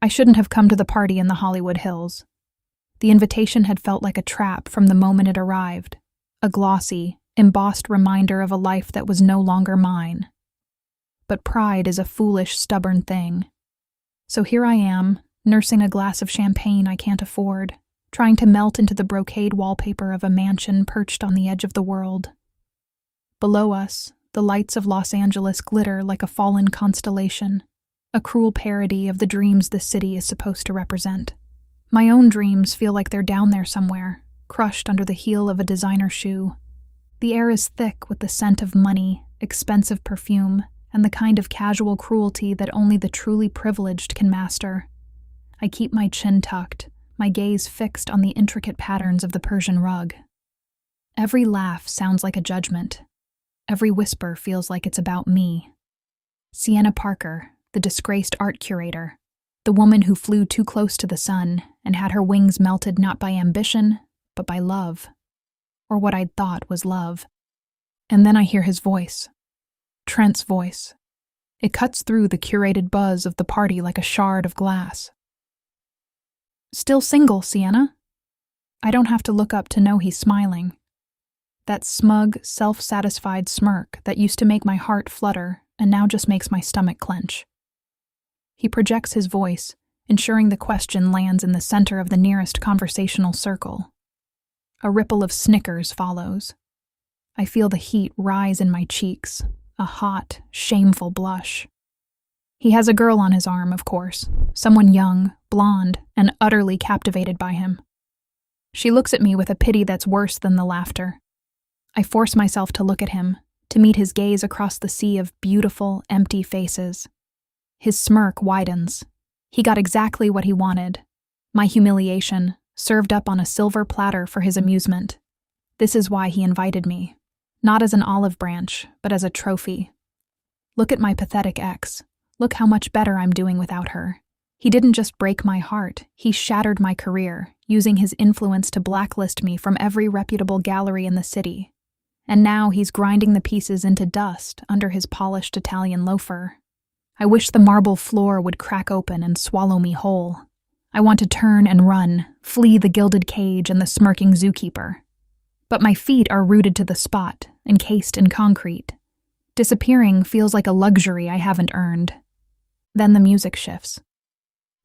I shouldn't have come to the party in the Hollywood Hills. The invitation had felt like a trap from the moment it arrived, a glossy, embossed reminder of a life that was no longer mine. But pride is a foolish, stubborn thing. So here I am, nursing a glass of champagne I can't afford, trying to melt into the brocade wallpaper of a mansion perched on the edge of the world. Below us, the lights of Los Angeles glitter like a fallen constellation, a cruel parody of the dreams this city is supposed to represent. My own dreams feel like they're down there somewhere, crushed under the heel of a designer shoe. The air is thick with the scent of money, expensive perfume, and the kind of casual cruelty that only the truly privileged can master. I keep my chin tucked, my gaze fixed on the intricate patterns of the Persian rug. Every laugh sounds like a judgment. Every whisper feels like it's about me. Sienna Parker, the disgraced art curator, the woman who flew too close to the sun and had her wings melted not by ambition, but by love. Or what I'd thought was love. And then I hear his voice. Trent's voice. It cuts through the curated buzz of the party like a shard of glass. "Still single, Sienna?" I don't have to look up to know he's smiling. That smug, self-satisfied smirk that used to make my heart flutter and now just makes my stomach clench. He projects his voice, ensuring the question lands in the center of the nearest conversational circle. A ripple of snickers follows. I feel the heat rise in my cheeks, a hot, shameful blush. He has a girl on his arm, of course, someone young, blonde, and utterly captivated by him. She looks at me with a pity that's worse than the laughter. I force myself to look at him, to meet his gaze across the sea of beautiful, empty faces. His smirk widens. He got exactly what he wanted. My humiliation, served up on a silver platter for his amusement. This is why he invited me. Not as an olive branch, but as a trophy. Look at my pathetic ex. Look how much better I'm doing without her. He didn't just break my heart, he shattered my career, using his influence to blacklist me from every reputable gallery in the city. And now he's grinding the pieces into dust under his polished Italian loafer. I wish the marble floor would crack open and swallow me whole. I want to turn and run, flee the gilded cage and the smirking zookeeper. But my feet are rooted to the spot, encased in concrete. Disappearing feels like a luxury I haven't earned. Then the music shifts.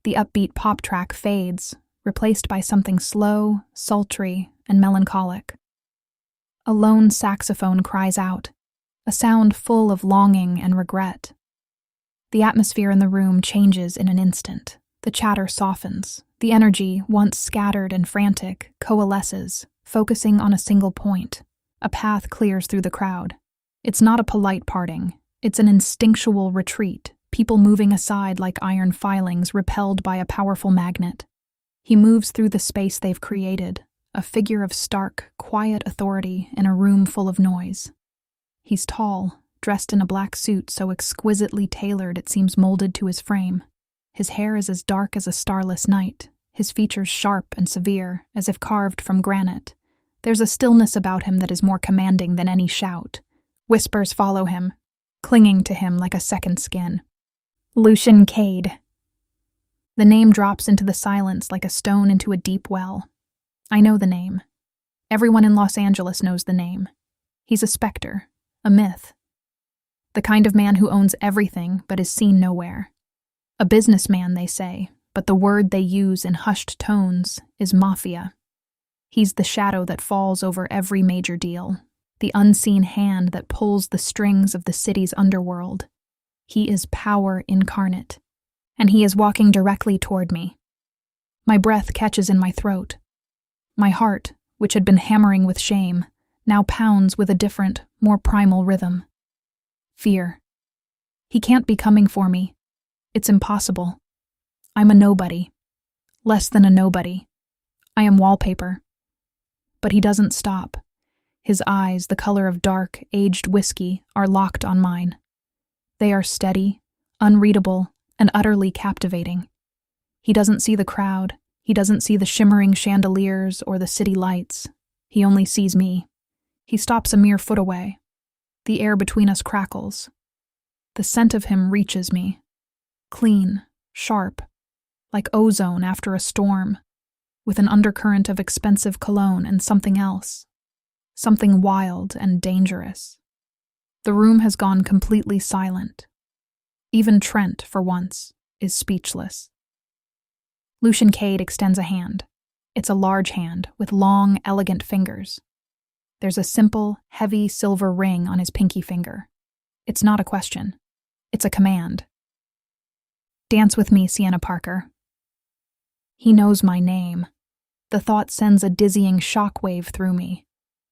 The upbeat pop track fades, replaced by something slow, sultry, and melancholic. A lone saxophone cries out, a sound full of longing and regret. The atmosphere in the room changes in an instant. The chatter softens. The energy, once scattered and frantic, coalesces, focusing on a single point. A path clears through the crowd. It's not a polite parting. It's an instinctual retreat, people moving aside like iron filings repelled by a powerful magnet. He moves through the space they've created, a figure of stark, quiet authority in a room full of noise. He's tall, dressed in a black suit so exquisitely tailored it seems molded to his frame. His hair is as dark as a starless night, his features sharp and severe, as if carved from granite. There's a stillness about him that is more commanding than any shout. Whispers follow him, clinging to him like a second skin. Lucian Kade. The name drops into the silence like a stone into a deep well. I know the name. Everyone in Los Angeles knows the name. He's a specter, a myth. The kind of man who owns everything but is seen nowhere. A businessman, they say, but the word they use in hushed tones is Mafia. He's the shadow that falls over every major deal, the unseen hand that pulls the strings of the city's underworld. He is power incarnate, and he is walking directly toward me. My breath catches in my throat. My heart, which had been hammering with shame, now pounds with a different, more primal rhythm. Fear. He can't be coming for me. It's impossible. I'm a nobody. Less than a nobody. I am wallpaper. But he doesn't stop. His eyes, the color of dark, aged whiskey, are locked on mine. They are steady, unreadable, and utterly captivating. He doesn't see the crowd. He doesn't see the shimmering chandeliers or the city lights. He only sees me. He stops a mere foot away. The air between us crackles. The scent of him reaches me. Clean, sharp, like ozone after a storm, with an undercurrent of expensive cologne and something else, something wild and dangerous. The room has gone completely silent. Even Trent, for once, is speechless. Lucian Kade extends a hand. It's a large hand with long, elegant fingers. There's a simple, heavy silver ring on his pinky finger. It's not a question. It's a command. Dance with me, Sienna Parker. He knows my name. The thought sends a dizzying shockwave through me.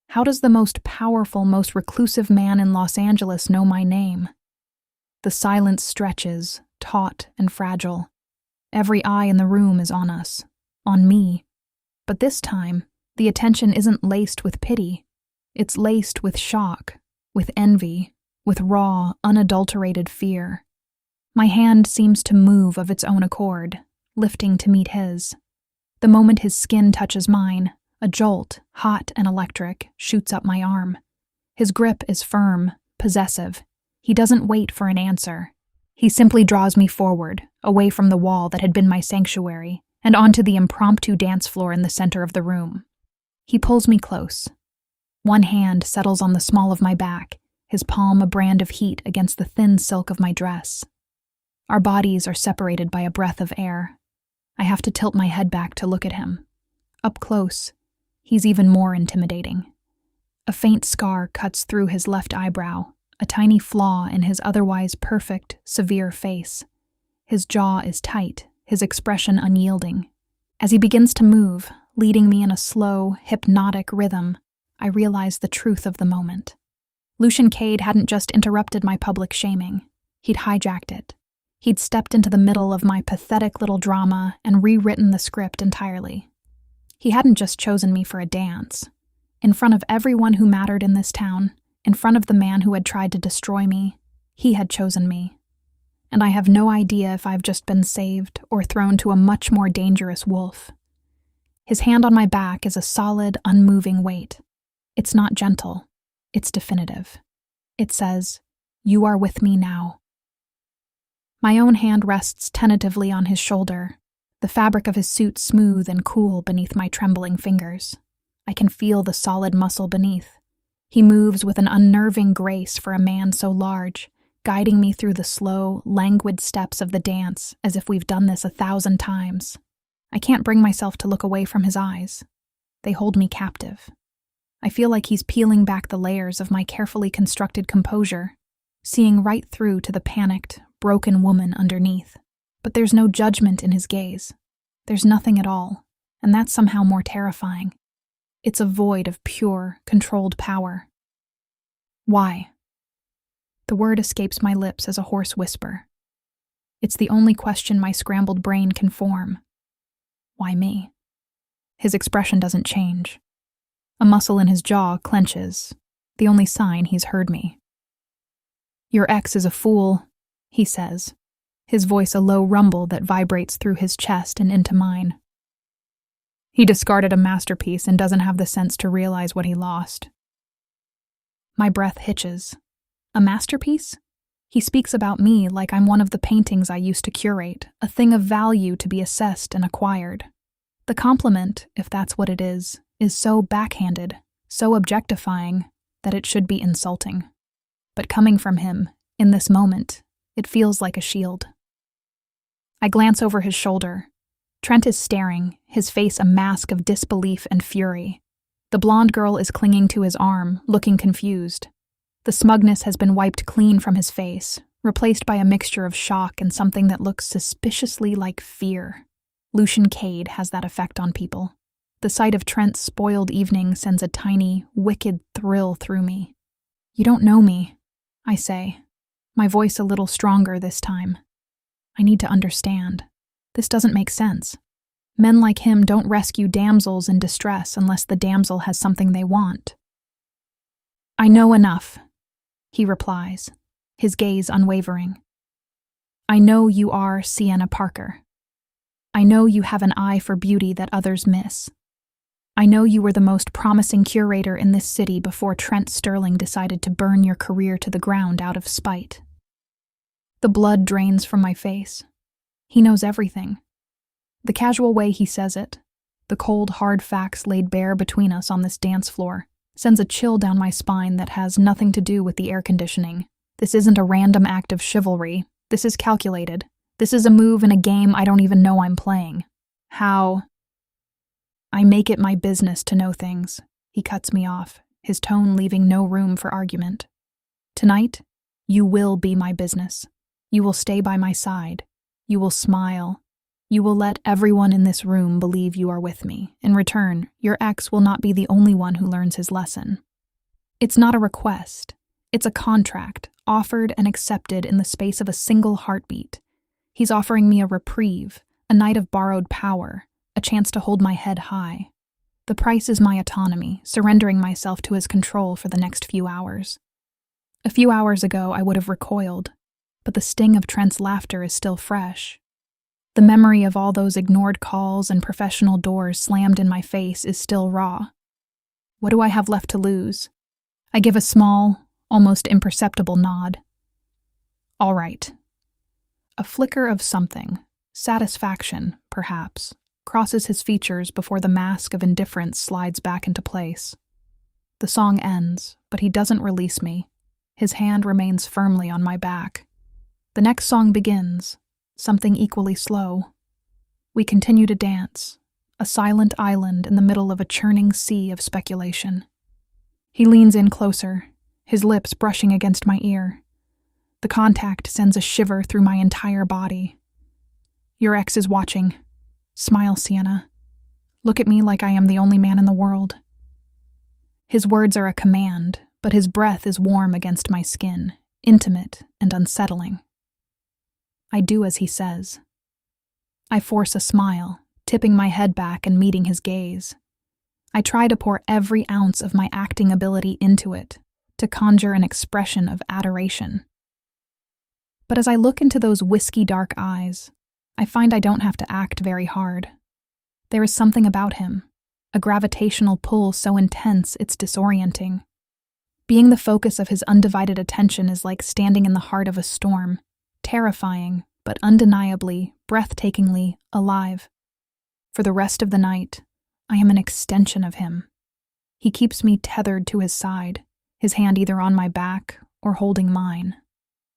How does the most powerful, most reclusive man in Los Angeles know my name? The silence stretches, taut and fragile. Every eye in the room is on us, on me. But this time, the attention isn't laced with pity. It's laced with shock, with envy, with raw, unadulterated fear. My hand seems to move of its own accord, lifting to meet his. The moment his skin touches mine, a jolt, hot and electric, shoots up my arm. His grip is firm, possessive. He doesn't wait for an answer. He simply draws me forward, away from the wall that had been my sanctuary, and onto the impromptu dance floor in the center of the room. He pulls me close. One hand settles on the small of my back, his palm a brand of heat against the thin silk of my dress. Our bodies are separated by a breath of air. I have to tilt my head back to look at him. Up close, he's even more intimidating. A faint scar cuts through his left eyebrow, a tiny flaw in his otherwise perfect, severe face. His jaw is tight, his expression unyielding. As he begins to move, leading me in a slow, hypnotic rhythm, I realize the truth of the moment. Lucian Kade hadn't just interrupted my public shaming. He'd hijacked it. He'd stepped into the middle of my pathetic little drama and rewritten the script entirely. He hadn't just chosen me for a dance. In front of everyone who mattered in this town, in front of the man who had tried to destroy me, he had chosen me. And I have no idea if I've just been saved or thrown to a much more dangerous wolf. His hand on my back is a solid, unmoving weight. It's not gentle. It's definitive. It says, "You are with me now." My own hand rests tentatively on his shoulder, the fabric of his suit smooth and cool beneath my trembling fingers. I can feel the solid muscle beneath. He moves with an unnerving grace for a man so large, guiding me through the slow, languid steps of the dance as if we've done this 1,000 times. I can't bring myself to look away from his eyes. They hold me captive. I feel like he's peeling back the layers of my carefully constructed composure, seeing right through to the panicked, broken woman underneath. But there's no judgment in his gaze. There's nothing at all, and that's somehow more terrifying. It's a void of pure, controlled power. Why? The word escapes my lips as a hoarse whisper. It's the only question my scrambled brain can form. Why me? His expression doesn't change. A muscle in his jaw clenches, the only sign he's heard me. "Your ex is a fool," he says, his voice a low rumble that vibrates through his chest and into mine. "He discarded a masterpiece and doesn't have the sense to realize what he lost." My breath hitches. A masterpiece? He speaks about me like I'm one of the paintings I used to curate, a thing of value to be assessed and acquired. The compliment, if that's what it is so backhanded, so objectifying, that it should be insulting. But coming from him, in this moment, it feels like a shield. I glance over his shoulder. Trent is staring, his face a mask of disbelief and fury. The blonde girl is clinging to his arm, looking confused. The smugness has been wiped clean from his face, replaced by a mixture of shock and something that looks suspiciously like fear. Lucian Kade has that effect on people. The sight of Trent's spoiled evening sends a tiny, wicked thrill through me. "You don't know me," I say, my voice a little stronger this time. "I need to understand. This doesn't make sense. Men like him don't rescue damsels in distress unless the damsel has something they want." "I know enough," he replies, his gaze unwavering. "I know you are Sienna Parker. I know you have an eye for beauty that others miss. I know you were the most promising curator in this city before Trent Sterling decided to burn your career to the ground out of spite." The blood drains from my face. He knows everything. The casual way he says it, the cold, hard facts laid bare between us on this dance floor, sends a chill down my spine that has nothing to do with the air conditioning. This isn't a random act of chivalry. This is calculated. This is a move in a game I don't even know I'm playing. How? I make it my business to know things. He cuts me off, his tone leaving no room for argument. Tonight, you will be my business. You will stay by my side. You will smile. You will let everyone in this room believe you are with me. In return, your ex will not be the only one who learns his lesson. It's not a request. It's a contract, offered and accepted in the space of a single heartbeat. He's offering me a reprieve, a night of borrowed power, a chance to hold my head high. The price is my autonomy, surrendering myself to his control for the next few hours. A few hours ago, I would have recoiled, but the sting of Trent's laughter is still fresh. The memory of all those ignored calls and professional doors slammed in my face is still raw. What do I have left to lose? I give a small, almost imperceptible nod. All right. A flicker of something, satisfaction, perhaps, crosses his features before the mask of indifference slides back into place. The song ends, but he doesn't release me. His hand remains firmly on my back. The next song begins, something equally slow. We continue to dance, a silent island in the middle of a churning sea of speculation. He leans in closer, his lips brushing against my ear. The contact sends a shiver through my entire body. Your ex is watching. Smile, Sienna. Look at me like I am the only man in the world. His words are a command, but his breath is warm against my skin, intimate and unsettling. I do as he says. I force a smile, tipping my head back and meeting his gaze. I try to pour every ounce of my acting ability into it, to conjure an expression of adoration. But as I look into those whiskey-dark eyes, I find I don't have to act very hard. There is something about him, a gravitational pull so intense it's disorienting. Being the focus of his undivided attention is like standing in the heart of a storm, terrifying, but undeniably, breathtakingly alive. For the rest of the night, I am an extension of him. He keeps me tethered to his side, his hand either on my back or holding mine.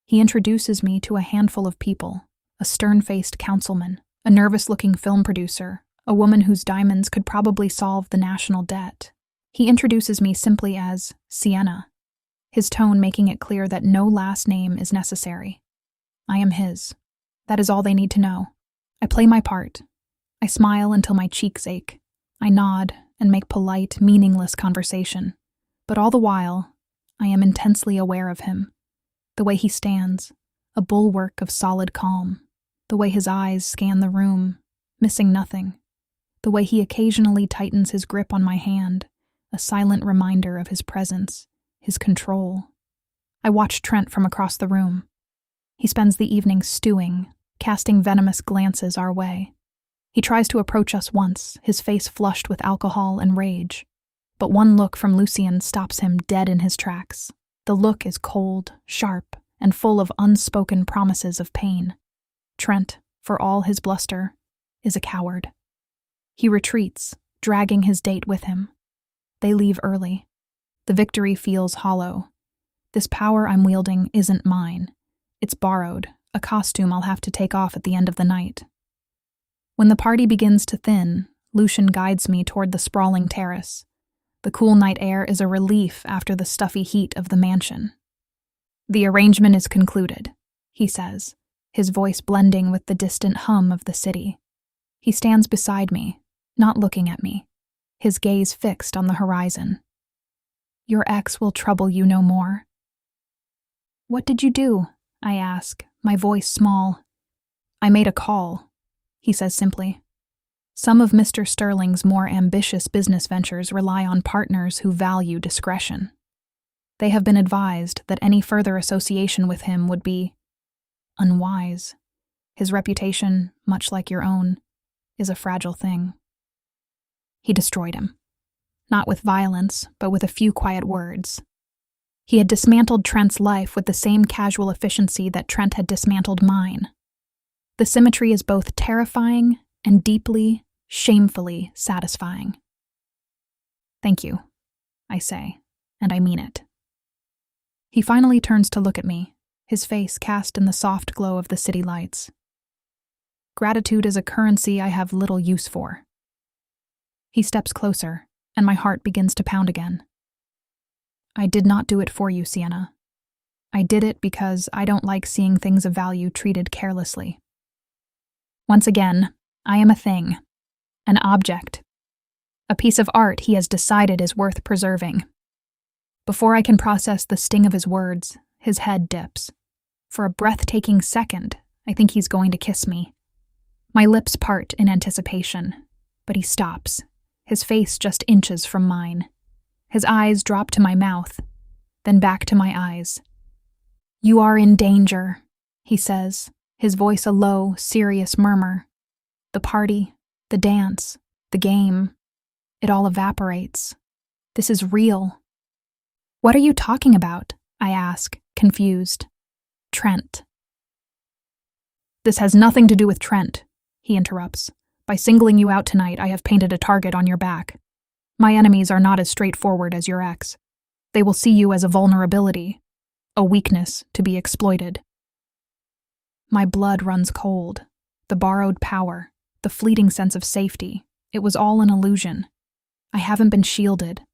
He introduces me to a handful of people, a stern-faced councilman, a nervous-looking film producer, a woman whose diamonds could probably solve the national debt. He introduces me simply as Sienna, his tone making it clear that no last name is necessary. I am his. That is all they need to know. I play my part. I smile until my cheeks ache. I nod and make polite, meaningless conversation. But all the while, I am intensely aware of him. The way he stands, a bulwark of solid calm. The way his eyes scan the room, missing nothing. The way he occasionally tightens his grip on my hand, a silent reminder of his presence, his control. I watch Trent from across the room. He spends the evening stewing, casting venomous glances our way. He tries to approach us once, his face flushed with alcohol and rage. But one look from Lucian stops him dead in his tracks. The look is cold, sharp, and full of unspoken promises of pain. Trent, for all his bluster, is a coward. He retreats, dragging his date with him. They leave early. The victory feels hollow. This power I'm wielding isn't mine. It's borrowed, a costume I'll have to take off at the end of the night. When the party begins to thin, Lucian guides me toward the sprawling terrace. The cool night air is a relief after the stuffy heat of the mansion. The arrangement is concluded, he says, his voice blending with the distant hum of the city. He stands beside me, not looking at me, his gaze fixed on the horizon. Your ex will trouble you no more. What did you do? I ask, my voice small. I made a call, he says simply. Some of Mr. Sterling's more ambitious business ventures rely on partners who value discretion. They have been advised that any further association with him would be unwise. His reputation, much like your own, is a fragile thing. He destroyed him. Not with violence, but with a few quiet words. He had dismantled Trent's life with the same casual efficiency that Trent had dismantled mine. The symmetry is both terrifying and deeply, shamefully satisfying. "Thank you," I say, and I mean it. He finally turns to look at me, his face cast in the soft glow of the city lights. Gratitude is a currency I have little use for. He steps closer, and my heart begins to pound again. "I did not do it for you, Sienna. I did it because I don't like seeing things of value treated carelessly. Once again, I am a thing, an object, a piece of art he has decided is worth preserving." Before I can process the sting of his words, his head dips. For a breathtaking second, I think he's going to kiss me. My lips part in anticipation, but he stops, his face just inches from mine. His eyes drop to my mouth, then back to my eyes. "You are in danger," he says, his voice a low, serious murmur. The party, the dance, the game, it all evaporates. This is real. "What are you talking about?" I ask, confused. "Trent." "This has nothing to do with Trent," he interrupts. "By singling you out tonight, I have painted a target on your back. My enemies are not as straightforward as your ex. They will see you as a vulnerability, a weakness to be exploited." My blood runs cold. The borrowed power, the fleeting sense of safety, it was all an illusion. I haven't been shielded.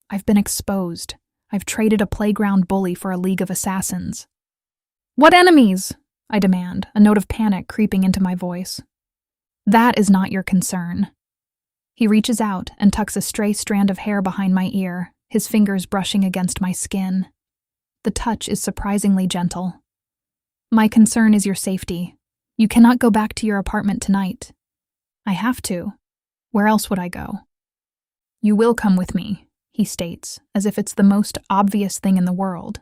I've been exposed. I've traded a playground bully for a league of assassins. "What enemies?" I demand, a note of panic creeping into my voice. "That is not your concern." He reaches out and tucks a stray strand of hair behind my ear, his fingers brushing against my skin. The touch is surprisingly gentle. "My concern is your safety. You cannot go back to your apartment tonight." "I have to. Where else would I go?" "You will come with me," he states, as if it's the most obvious thing in the world.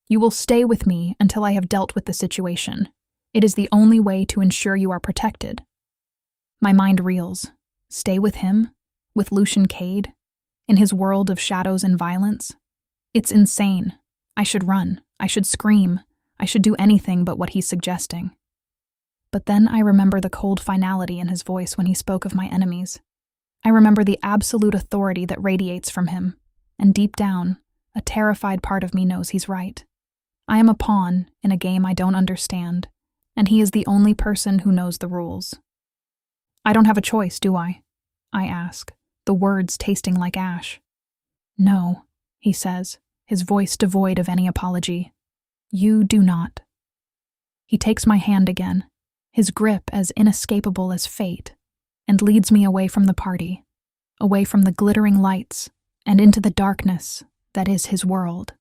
"You will stay with me until I have dealt with the situation. It is the only way to ensure you are protected." My mind reels. Stay with him? With Lucian Kade? In his world of shadows and violence? It's insane. I should run. I should scream. I should do anything but what he's suggesting. But then I remember the cold finality in his voice when he spoke of my enemies. I remember the absolute authority that radiates from him, and deep down, a terrified part of me knows he's right. I am a pawn in a game I don't understand, and he is the only person who knows the rules. "I don't have a choice, do I?" I ask, the words tasting like ash. "No," he says, his voice devoid of any apology. "You do not." He takes my hand again, his grip as inescapable as fate, and leads me away from the party, away from the glittering lights, and into the darkness that is his world.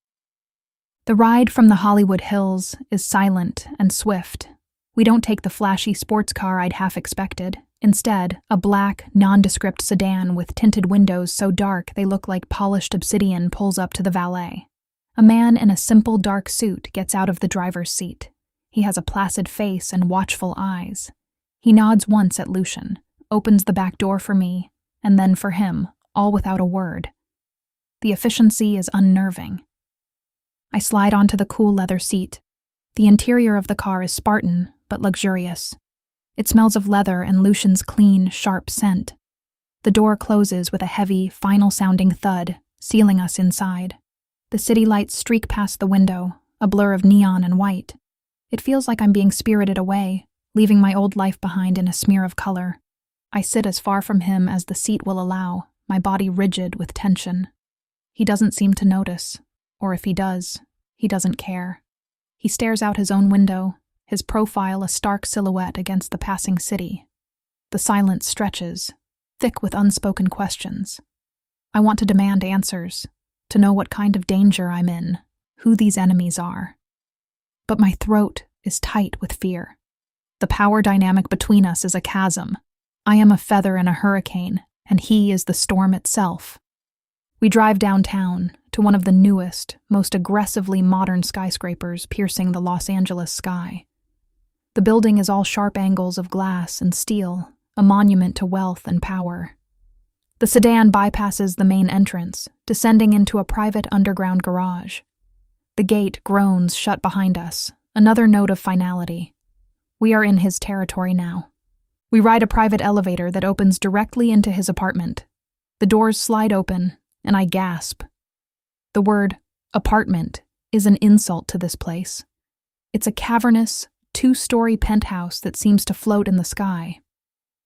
The ride from the Hollywood Hills is silent and swift. We don't take the flashy sports car I'd half expected. Instead, a black, nondescript sedan with tinted windows so dark they look like polished obsidian pulls up to the valet. A man in a simple dark suit gets out of the driver's seat. He has a placid face and watchful eyes. He nods once at Lucian, opens the back door for me, and then for him, all without a word. The efficiency is unnerving. I slide onto the cool leather seat. The interior of the car is Spartan, but luxurious. It smells of leather and Lucian's clean, sharp scent. The door closes with a heavy, final-sounding thud, sealing us inside. The city lights streak past the window, a blur of neon and white. It feels like I'm being spirited away, leaving my old life behind in a smear of color. I sit as far from him as the seat will allow, my body rigid with tension. He doesn't seem to notice, or if he does, he doesn't care. He stares out his own window, his profile a stark silhouette against the passing city. The silence stretches, thick with unspoken questions. I want to demand answers, to know what kind of danger I'm in, who these enemies are. But my throat is tight with fear. The power dynamic between us is a chasm. I am a feather in a hurricane, and he is the storm itself. We drive downtown to one of the newest, most aggressively modern skyscrapers piercing the Los Angeles sky. The building is all sharp angles of glass and steel, a monument to wealth and power. The sedan bypasses the main entrance, descending into a private underground garage. The gate groans shut behind us, another note of finality. We are in his territory now. We ride a private elevator that opens directly into his apartment. The doors slide open, and I gasp. The word apartment is an insult to this place. It's a cavernous, 2-story penthouse that seems to float in the sky.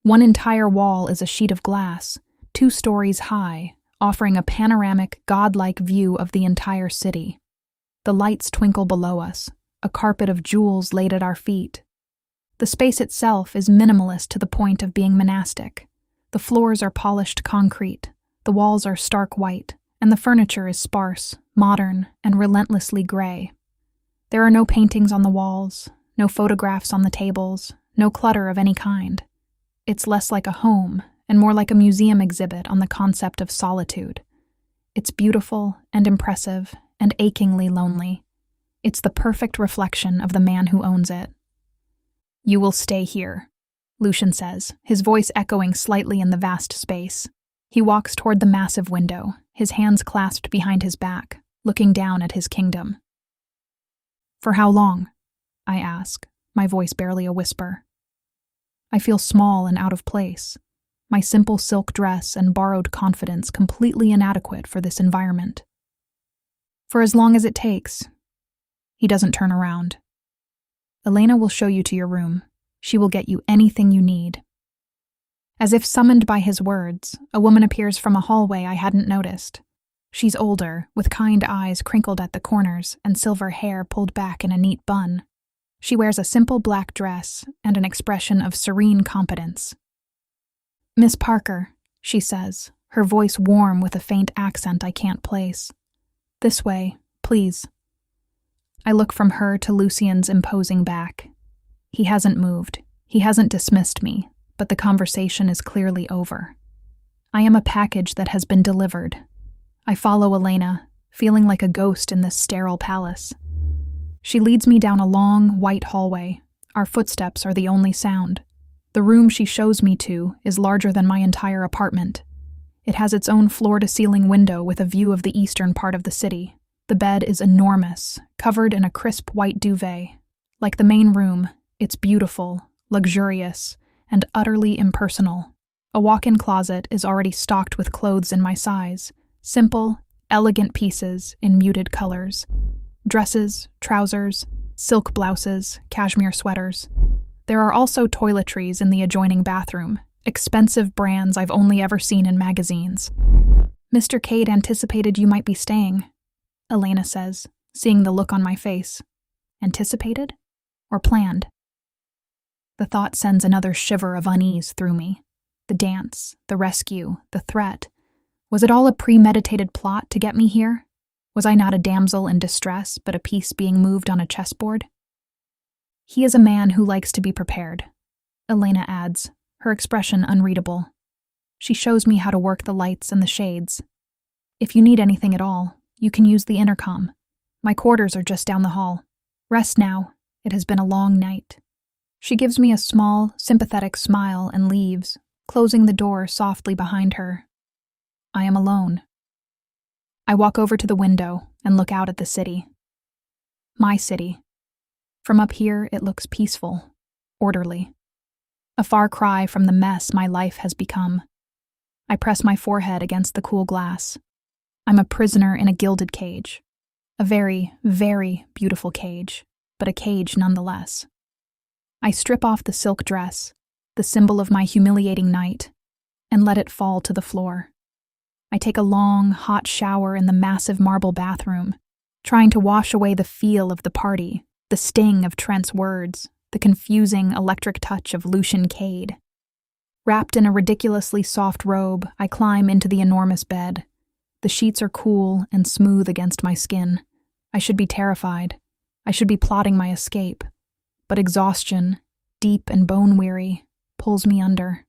One entire wall is a sheet of glass, 2 stories high, offering a panoramic, godlike view of the entire city. The lights twinkle below us, a carpet of jewels laid at our feet. The space itself is minimalist to the point of being monastic. The floors are polished concrete, the walls are stark white, and the furniture is sparse, modern, and relentlessly gray. There are no paintings on the walls, no photographs on the tables, no clutter of any kind. It's less like a home and more like a museum exhibit on the concept of solitude. It's beautiful and impressive and achingly lonely. It's the perfect reflection of the man who owns it. "You will stay here," Lucian says, his voice echoing slightly in the vast space. He walks toward the massive window, his hands clasped behind his back, looking down at his kingdom. "For how long?" I ask, my voice barely a whisper. I feel small and out of place, my simple silk dress and borrowed confidence completely inadequate for this environment. "For as long as it takes." He doesn't turn around. "Elena will show you to your room. She will get you anything you need." As if summoned by his words, a woman appears from a hallway I hadn't noticed. She's older, with kind eyes crinkled at the corners and silver hair pulled back in a neat bun. She wears a simple black dress and an expression of serene competence. "Miss Parker," she says, her voice warm with a faint accent I can't place. "This way, please." I look from her to Lucian's imposing back. He hasn't moved. He hasn't dismissed me, but the conversation is clearly over. I am a package that has been delivered. I follow Elena, feeling like a ghost in this sterile palace. She leads me down a long, white hallway. Our footsteps are the only sound. The room she shows me to is larger than my entire apartment. It has its own floor-to-ceiling window with a view of the eastern part of the city. The bed is enormous, covered in a crisp white duvet. Like the main room, it's beautiful, luxurious, and utterly impersonal. A walk-in closet is already stocked with clothes in my size, simple, elegant pieces in muted colors. Dresses, trousers, silk blouses, cashmere sweaters. There are also toiletries in the adjoining bathroom, expensive brands I've only ever seen in magazines. "Mr. Kade anticipated you might be staying," Elena says, seeing the look on my face. Anticipated? Or planned? The thought sends another shiver of unease through me. The dance, the rescue, the threat. Was it all a premeditated plot to get me here? Was I not a damsel in distress, but a piece being moved on a chessboard? "He is a man who likes to be prepared," Elena adds, her expression unreadable. She shows me how to work the lights and the shades. "If you need anything at all, you can use the intercom. My quarters are just down the hall. Rest now. It has been a long night." She gives me a small, sympathetic smile and leaves, closing the door softly behind her. I am alone. I walk over to the window and look out at the city. My city. From up here, it looks peaceful, orderly. A far cry from the mess my life has become. I press my forehead against the cool glass. I'm a prisoner in a gilded cage. A very, very beautiful cage, but a cage nonetheless. I strip off the silk dress, the symbol of my humiliating night, and let it fall to the floor. I take a long, hot shower in the massive marble bathroom, trying to wash away the feel of the party, the sting of Trent's words, the confusing electric touch of Lucian Kade. Wrapped in a ridiculously soft robe, I climb into the enormous bed. The sheets are cool and smooth against my skin. I should be terrified. I should be plotting my escape. But exhaustion, deep and bone-weary, pulls me under.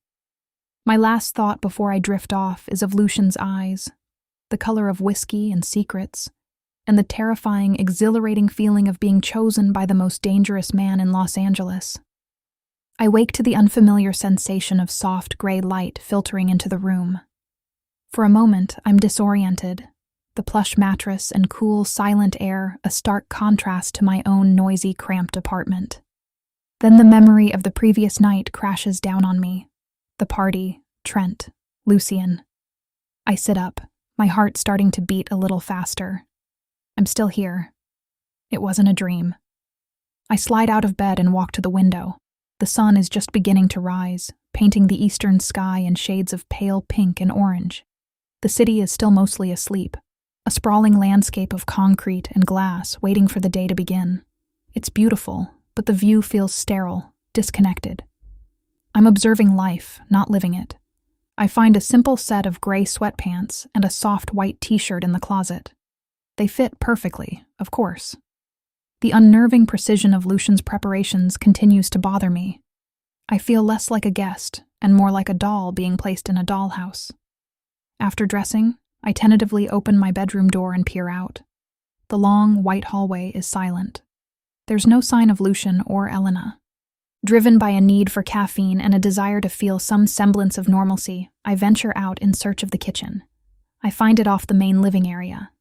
My last thought before I drift off is of Lucian's eyes, the color of whiskey and secrets, and the terrifying, exhilarating feeling of being chosen by the most dangerous man in Los Angeles. I wake to the unfamiliar sensation of soft gray light filtering into the room. For a moment, I'm disoriented, the plush mattress and cool, silent air a stark contrast to my own noisy, cramped apartment. Then the memory of the previous night crashes down on me. The party, Trent, Lucian. I sit up, my heart starting to beat a little faster. I'm still here. It wasn't a dream. I slide out of bed and walk to the window. The sun is just beginning to rise, painting the eastern sky in shades of pale pink and orange. The city is still mostly asleep, a sprawling landscape of concrete and glass waiting for the day to begin. It's beautiful, but the view feels sterile, disconnected. I'm observing life, not living it. I find a simple set of gray sweatpants and a soft white t-shirt in the closet. They fit perfectly, of course. The unnerving precision of Lucian's preparations continues to bother me. I feel less like a guest and more like a doll being placed in a dollhouse. After dressing, I tentatively open my bedroom door and peer out. The long, white hallway is silent. There's no sign of Lucian or Elena. Driven by a need for caffeine and a desire to feel some semblance of normalcy, I venture out in search of the kitchen. I find it off the main living area.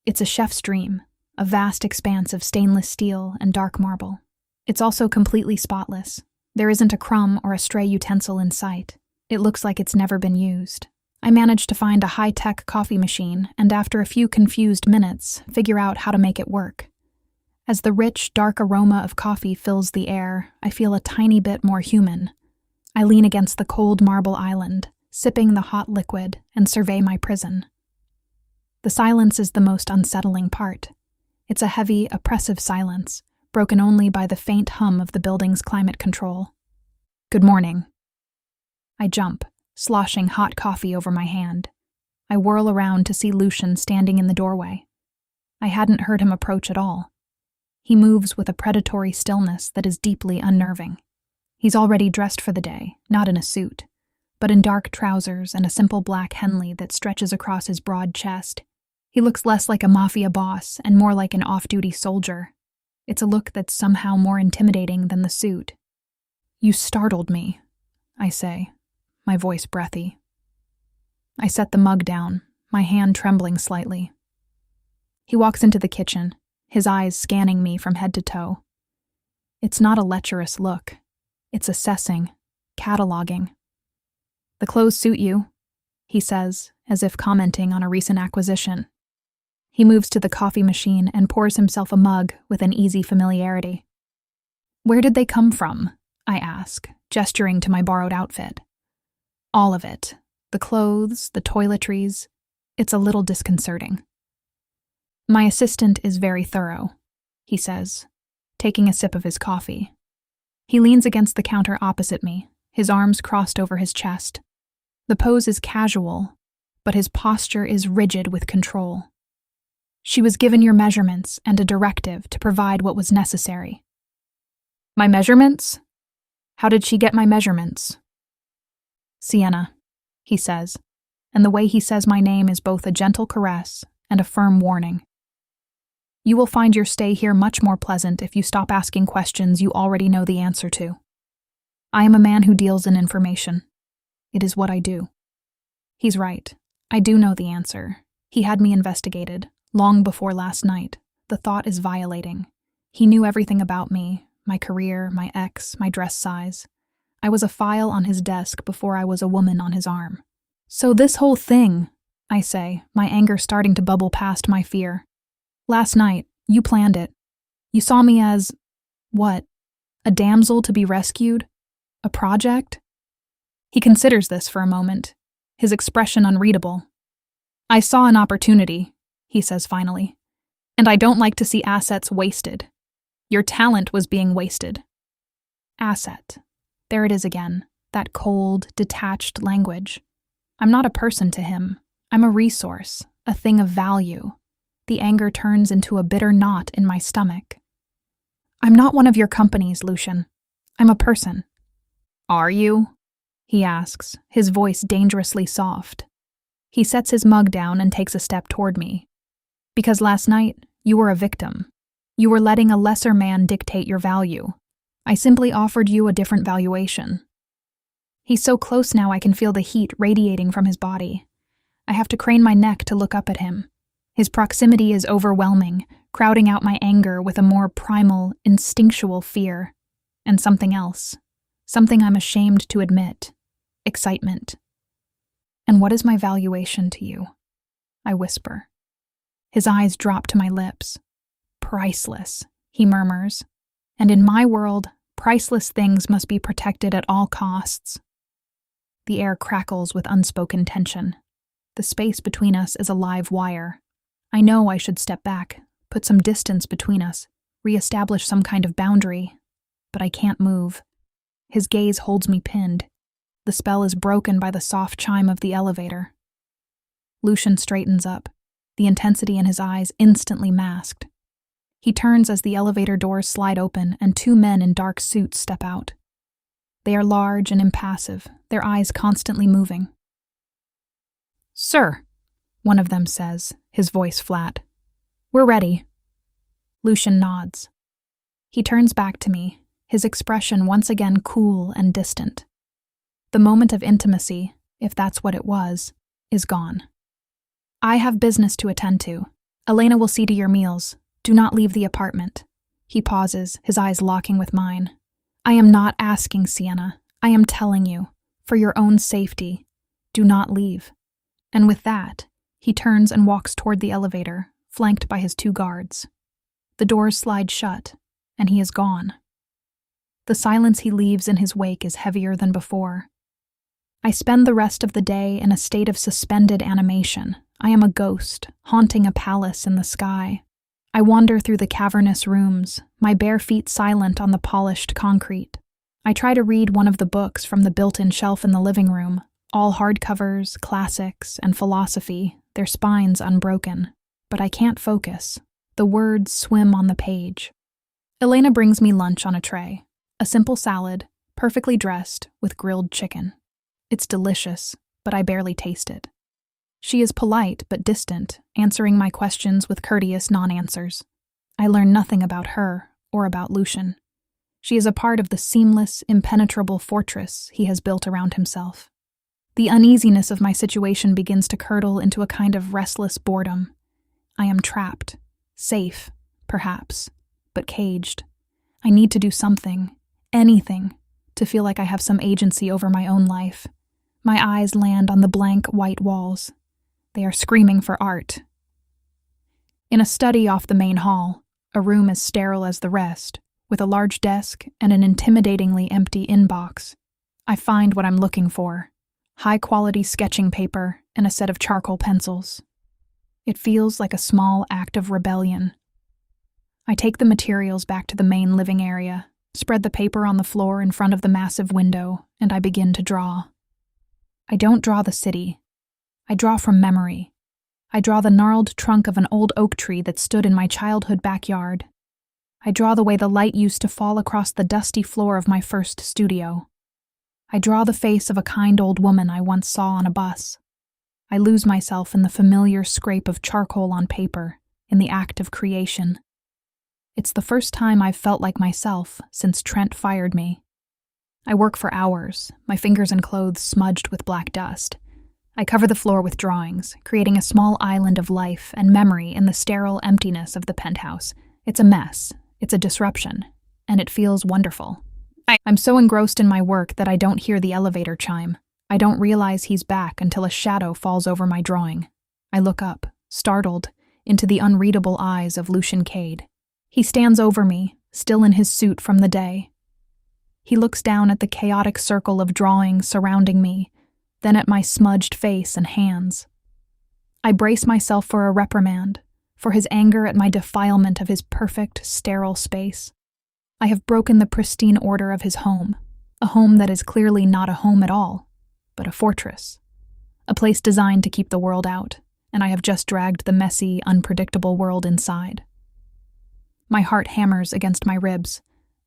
It's a chef's dream, a vast expanse of stainless steel and dark marble. It's also completely spotless. There isn't a crumb or a stray utensil in sight. It looks like it's never been used. I manage to find a high-tech coffee machine and after a few confused minutes, figure out how to make it work. As the rich, dark aroma of coffee fills the air, I feel a tiny bit more human. I lean against the cold marble island, sipping the hot liquid, and survey my prison. The silence is the most unsettling part. It's a heavy, oppressive silence, broken only by the faint hum of the building's climate control. Good morning. I jump, sloshing hot coffee over my hand. I whirl around to see Lucian standing in the doorway. I hadn't heard him approach at all. He moves with a predatory stillness that is deeply unnerving. He's already dressed for the day, not in a suit, but in dark trousers and a simple black Henley that stretches across his broad chest. He looks less like a Mafia boss and more like an off-duty soldier. It's a look that's somehow more intimidating than the suit. You startled me, I say, my voice breathy. I set the mug down, my hand trembling slightly. He walks into the kitchen, his eyes scanning me from head to toe. It's not a lecherous look. It's assessing, cataloging. The clothes suit you, he says, as if commenting on a recent acquisition. He moves to the coffee machine and pours himself a mug with an easy familiarity. Where did they come from? I ask, gesturing to my borrowed outfit. All of it. The clothes, the toiletries. It's a little disconcerting. My assistant is very thorough, he says, taking a sip of his coffee. He leans against the counter opposite me, his arms crossed over his chest. The pose is casual, but his posture is rigid with control. She was given your measurements and a directive to provide what was necessary. My measurements? How did she get my measurements? Sienna, he says, and the way he says my name is both a gentle caress and a firm warning. You will find your stay here much more pleasant if you stop asking questions you already know the answer to. I am a man who deals in information. It is what I do. He's right. I do know the answer. He had me investigated, long before last night. The thought is violating. He knew everything about me, my career, my ex, my dress size. I was a file on his desk before I was a woman on his arm. So this whole thing, I say, my anger starting to bubble past my fear. Last night, you planned it. You saw me as, what? A damsel to be rescued? A project? He considers this for a moment, his expression unreadable. I saw an opportunity, he says finally, and I don't like to see assets wasted. Your talent was being wasted. Asset. There it is again, that cold, detached language. I'm not a person to him. I'm a resource, a thing of value. The anger turns into a bitter knot in my stomach. I'm not one of your companies, Lucian. I'm a person. Are you? He asks, his voice dangerously soft. He sets his mug down and takes a step toward me. Because last night, you were a victim. You were letting a lesser man dictate your value. I simply offered you a different valuation. He's so close now I can feel the heat radiating from his body. I have to crane my neck to look up at him. His proximity is overwhelming, crowding out my anger with a more primal, instinctual fear. And something else. Something I'm ashamed to admit. Excitement. And what is my valuation to you? I whisper. His eyes drop to my lips. Priceless, he murmurs. And in my world, priceless things must be protected at all costs. The air crackles with unspoken tension. The space between us is a live wire. I know I should step back, put some distance between us, reestablish some kind of boundary, but I can't move. His gaze holds me pinned. The spell is broken by the soft chime of the elevator. Lucian straightens up, the intensity in his eyes instantly masked. He turns as the elevator doors slide open and two men in dark suits step out. They are large and impassive, their eyes constantly moving. "Sir," one of them says, his voice flat. "We're ready." Lucian nods. He turns back to me, his expression once again cool and distant. The moment of intimacy, if that's what it was, is gone. "I have business to attend to. Elena will see to your meals. Do not leave the apartment." He pauses, his eyes locking with mine. "I am not asking, Sienna. I am telling you, for your own safety, do not leave." And with that, he turns and walks toward the elevator, flanked by his two guards. The doors slide shut, and he is gone. The silence he leaves in his wake is heavier than before. I spend the rest of the day in a state of suspended animation. I am a ghost, haunting a palace in the sky. I wander through the cavernous rooms, my bare feet silent on the polished concrete. I try to read one of the books from the built-in shelf in the living room, all hardcovers, classics, and philosophy, their spines unbroken. But I can't focus. The words swim on the page. Elena brings me lunch on a tray. A simple salad, perfectly dressed, with grilled chicken. It's delicious, but I barely taste it. She is polite but distant, answering my questions with courteous non-answers. I learn nothing about her or about Lucian. She is a part of the seamless, impenetrable fortress he has built around himself. The uneasiness of my situation begins to curdle into a kind of restless boredom. I am trapped, safe, perhaps, but caged. I need to do something, anything, to feel like I have some agency over my own life. My eyes land on the blank white walls. They are screaming for art. In a study off the main hall, a room as sterile as the rest, with a large desk and an intimidatingly empty inbox, I find what I'm looking for: high-quality sketching paper and a set of charcoal pencils. It feels like a small act of rebellion. I take the materials back to the main living area, spread the paper on the floor in front of the massive window, and I begin to draw. I don't draw the city. I draw from memory. I draw the gnarled trunk of an old oak tree that stood in my childhood backyard. I draw the way the light used to fall across the dusty floor of my first studio. I draw the face of a kind old woman I once saw on a bus. I lose myself in the familiar scrape of charcoal on paper, in the act of creation. It's the first time I've felt like myself since Trent fired me. I work for hours, my fingers and clothes smudged with black dust. I cover the floor with drawings, creating a small island of life and memory in the sterile emptiness of the penthouse. It's a mess, it's a disruption, and it feels wonderful. I'm so engrossed in my work that I don't hear the elevator chime. I don't realize he's back until a shadow falls over my drawing. I look up, startled, into the unreadable eyes of Lucian Kade. He stands over me, still in his suit from the day. He looks down at the chaotic circle of drawings surrounding me, then at my smudged face and hands. I brace myself for a reprimand, for his anger at my defilement of his perfect, sterile space. I have broken the pristine order of his home, a home that is clearly not a home at all, but a fortress, a place designed to keep the world out, and I have just dragged the messy, unpredictable world inside. My heart hammers against my ribs.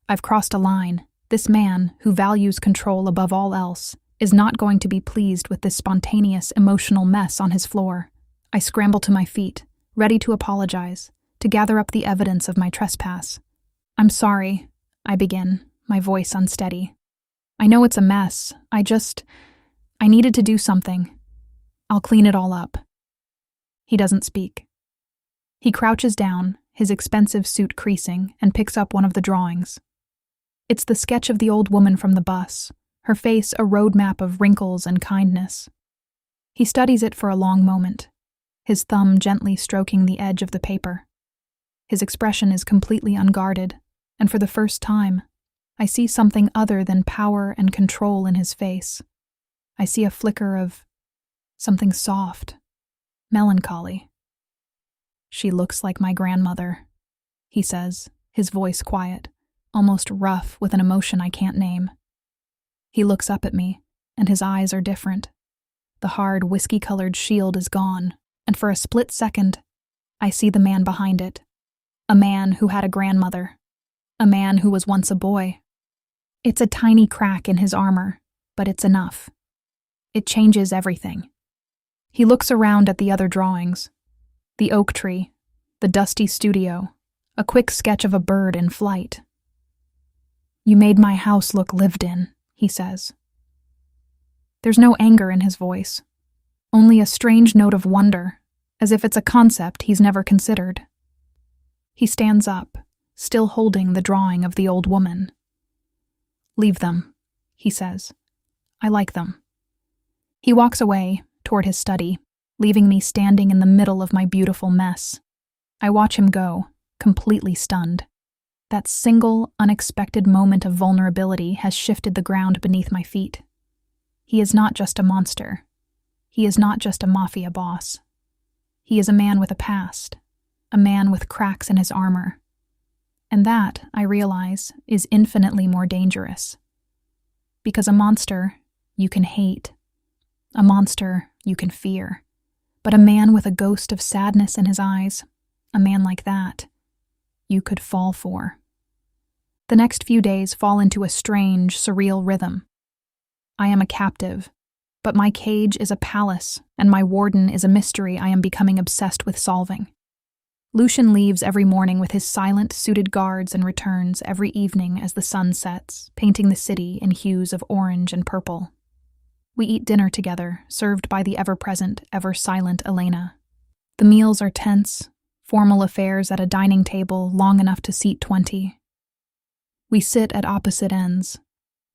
I've crossed a line. This man, who values control above all else, is not going to be pleased with this spontaneous, emotional mess on his floor. I scramble to my feet, ready to apologize, to gather up the evidence of my trespass. "I'm sorry," I begin, my voice unsteady. "I know it's a mess. I needed to do something. I'll clean it all up." He doesn't speak. He crouches down, his expensive suit creasing, and picks up one of the drawings. It's the sketch of the old woman from the bus, her face a roadmap of wrinkles and kindness. He studies it for a long moment, his thumb gently stroking the edge of the paper. His expression is completely unguarded, and for the first time, I see something other than power and control in his face. I see a flicker of something soft, melancholy. "She looks like my grandmother," he says, his voice quiet, almost rough with an emotion I can't name. He looks up at me, and his eyes are different. The hard, whiskey-colored shield is gone, and for a split second, I see the man behind it. A man who had a grandmother. A man who was once a boy. It's a tiny crack in his armor, but it's enough. It changes everything. He looks around at the other drawings. The oak tree, the dusty studio, a quick sketch of a bird in flight. "You made my house look lived in," he says. There's no anger in his voice, only a strange note of wonder, as if it's a concept he's never considered. He stands up, still holding the drawing of the old woman. "Leave them," he says. "I like them." He walks away, toward his study, leaving me standing in the middle of my beautiful mess. I watch him go, completely stunned. That single, unexpected moment of vulnerability has shifted the ground beneath my feet. He is not just a monster. He is not just a mafia boss. He is a man with a past, a man with cracks in his armor. And that, I realize, is infinitely more dangerous. Because a monster, you can hate. A monster, you can fear. But a man with a ghost of sadness in his eyes, a man like that, you could fall for. The next few days fall into a strange, surreal rhythm. I am a captive, but my cage is a palace, and my warden is a mystery I am becoming obsessed with solving. Lucian leaves every morning with his silent, suited guards and returns every evening as the sun sets, painting the city in hues of orange and purple. We eat dinner together, served by the ever-present, ever-silent Elena. The meals are tense, formal affairs at a dining table long enough to seat 20. We sit at opposite ends,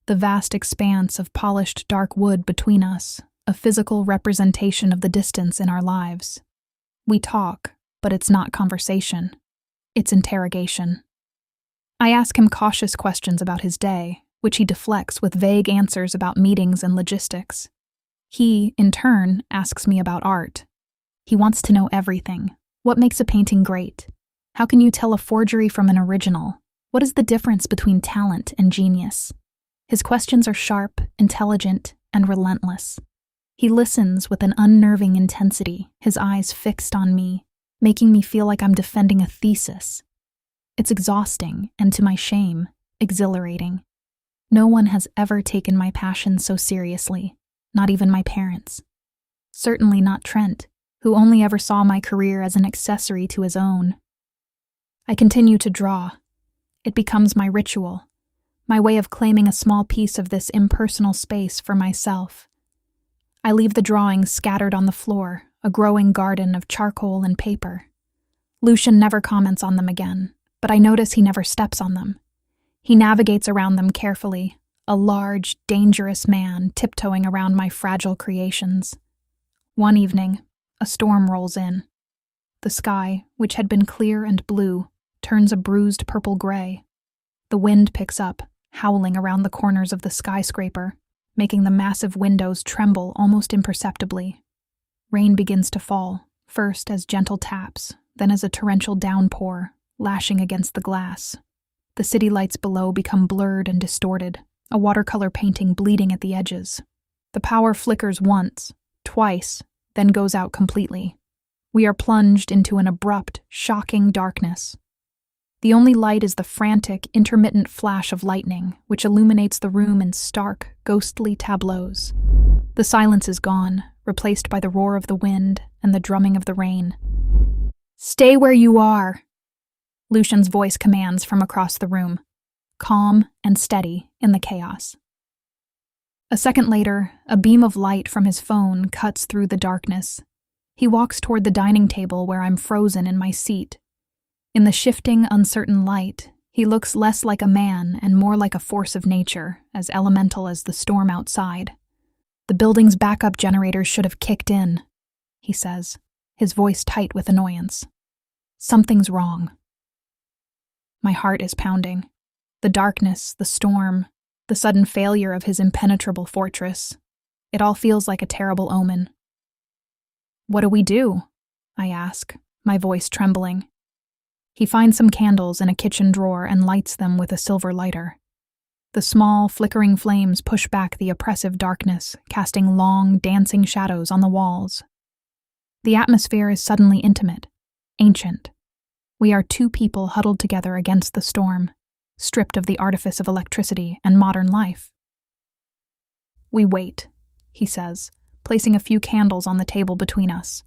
the vast expanse of polished dark wood between us, a physical representation of the distance in our lives. We talk, but it's not conversation. It's interrogation. I ask him cautious questions about his day, which he deflects with vague answers about meetings and logistics. He, in turn, asks me about art. He wants to know everything. What makes a painting great? How can you tell a forgery from an original? What is the difference between talent and genius? His questions are sharp, intelligent, and relentless. He listens with an unnerving intensity, his eyes fixed on me, making me feel like I'm defending a thesis. It's exhausting, and to my shame, exhilarating. No one has ever taken my passion so seriously, not even my parents. Certainly not Trent, who only ever saw my career as an accessory to his own. I continue to draw. It becomes my ritual, my way of claiming a small piece of this impersonal space for myself. I leave the drawings scattered on the floor, a growing garden of charcoal and paper. Lucian never comments on them again, but I notice he never steps on them. He navigates around them carefully, a large, dangerous man tiptoeing around my fragile creations. One evening, a storm rolls in. The sky, which had been clear and blue, turns a bruised purple-gray. The wind picks up, howling around the corners of the skyscraper, making the massive windows tremble almost imperceptibly. Rain begins to fall, first as gentle taps, then as a torrential downpour, lashing against the glass. The city lights below become blurred and distorted, a watercolor painting bleeding at the edges. The power flickers once, twice, then goes out completely. We are plunged into an abrupt, shocking darkness. The only light is the frantic, intermittent flash of lightning, which illuminates the room in stark, ghostly tableaus. The silence is gone, replaced by the roar of the wind and the drumming of the rain. "Stay where you are!" Lucian's voice commands from across the room, calm and steady in the chaos. A second later, a beam of light from his phone cuts through the darkness. He walks toward the dining table where I'm frozen in my seat. In the shifting, uncertain light, He looks less like a man and more like a force of nature, as elemental as the storm outside. The building's backup generators should have kicked in, he says, his voice tight with annoyance. Something's wrong. My heart is pounding. The darkness, the storm, the sudden failure of his impenetrable fortress. It all feels like a terrible omen. What do we do? I ask, my voice trembling. He finds some candles in a kitchen drawer and lights them with a silver lighter. The small, flickering flames push back the oppressive darkness, casting long, dancing shadows on the walls. The atmosphere is suddenly intimate, ancient. We are two people huddled together against the storm, stripped of the artifice of electricity and modern life. We wait, he says, placing a few candles on the table between us.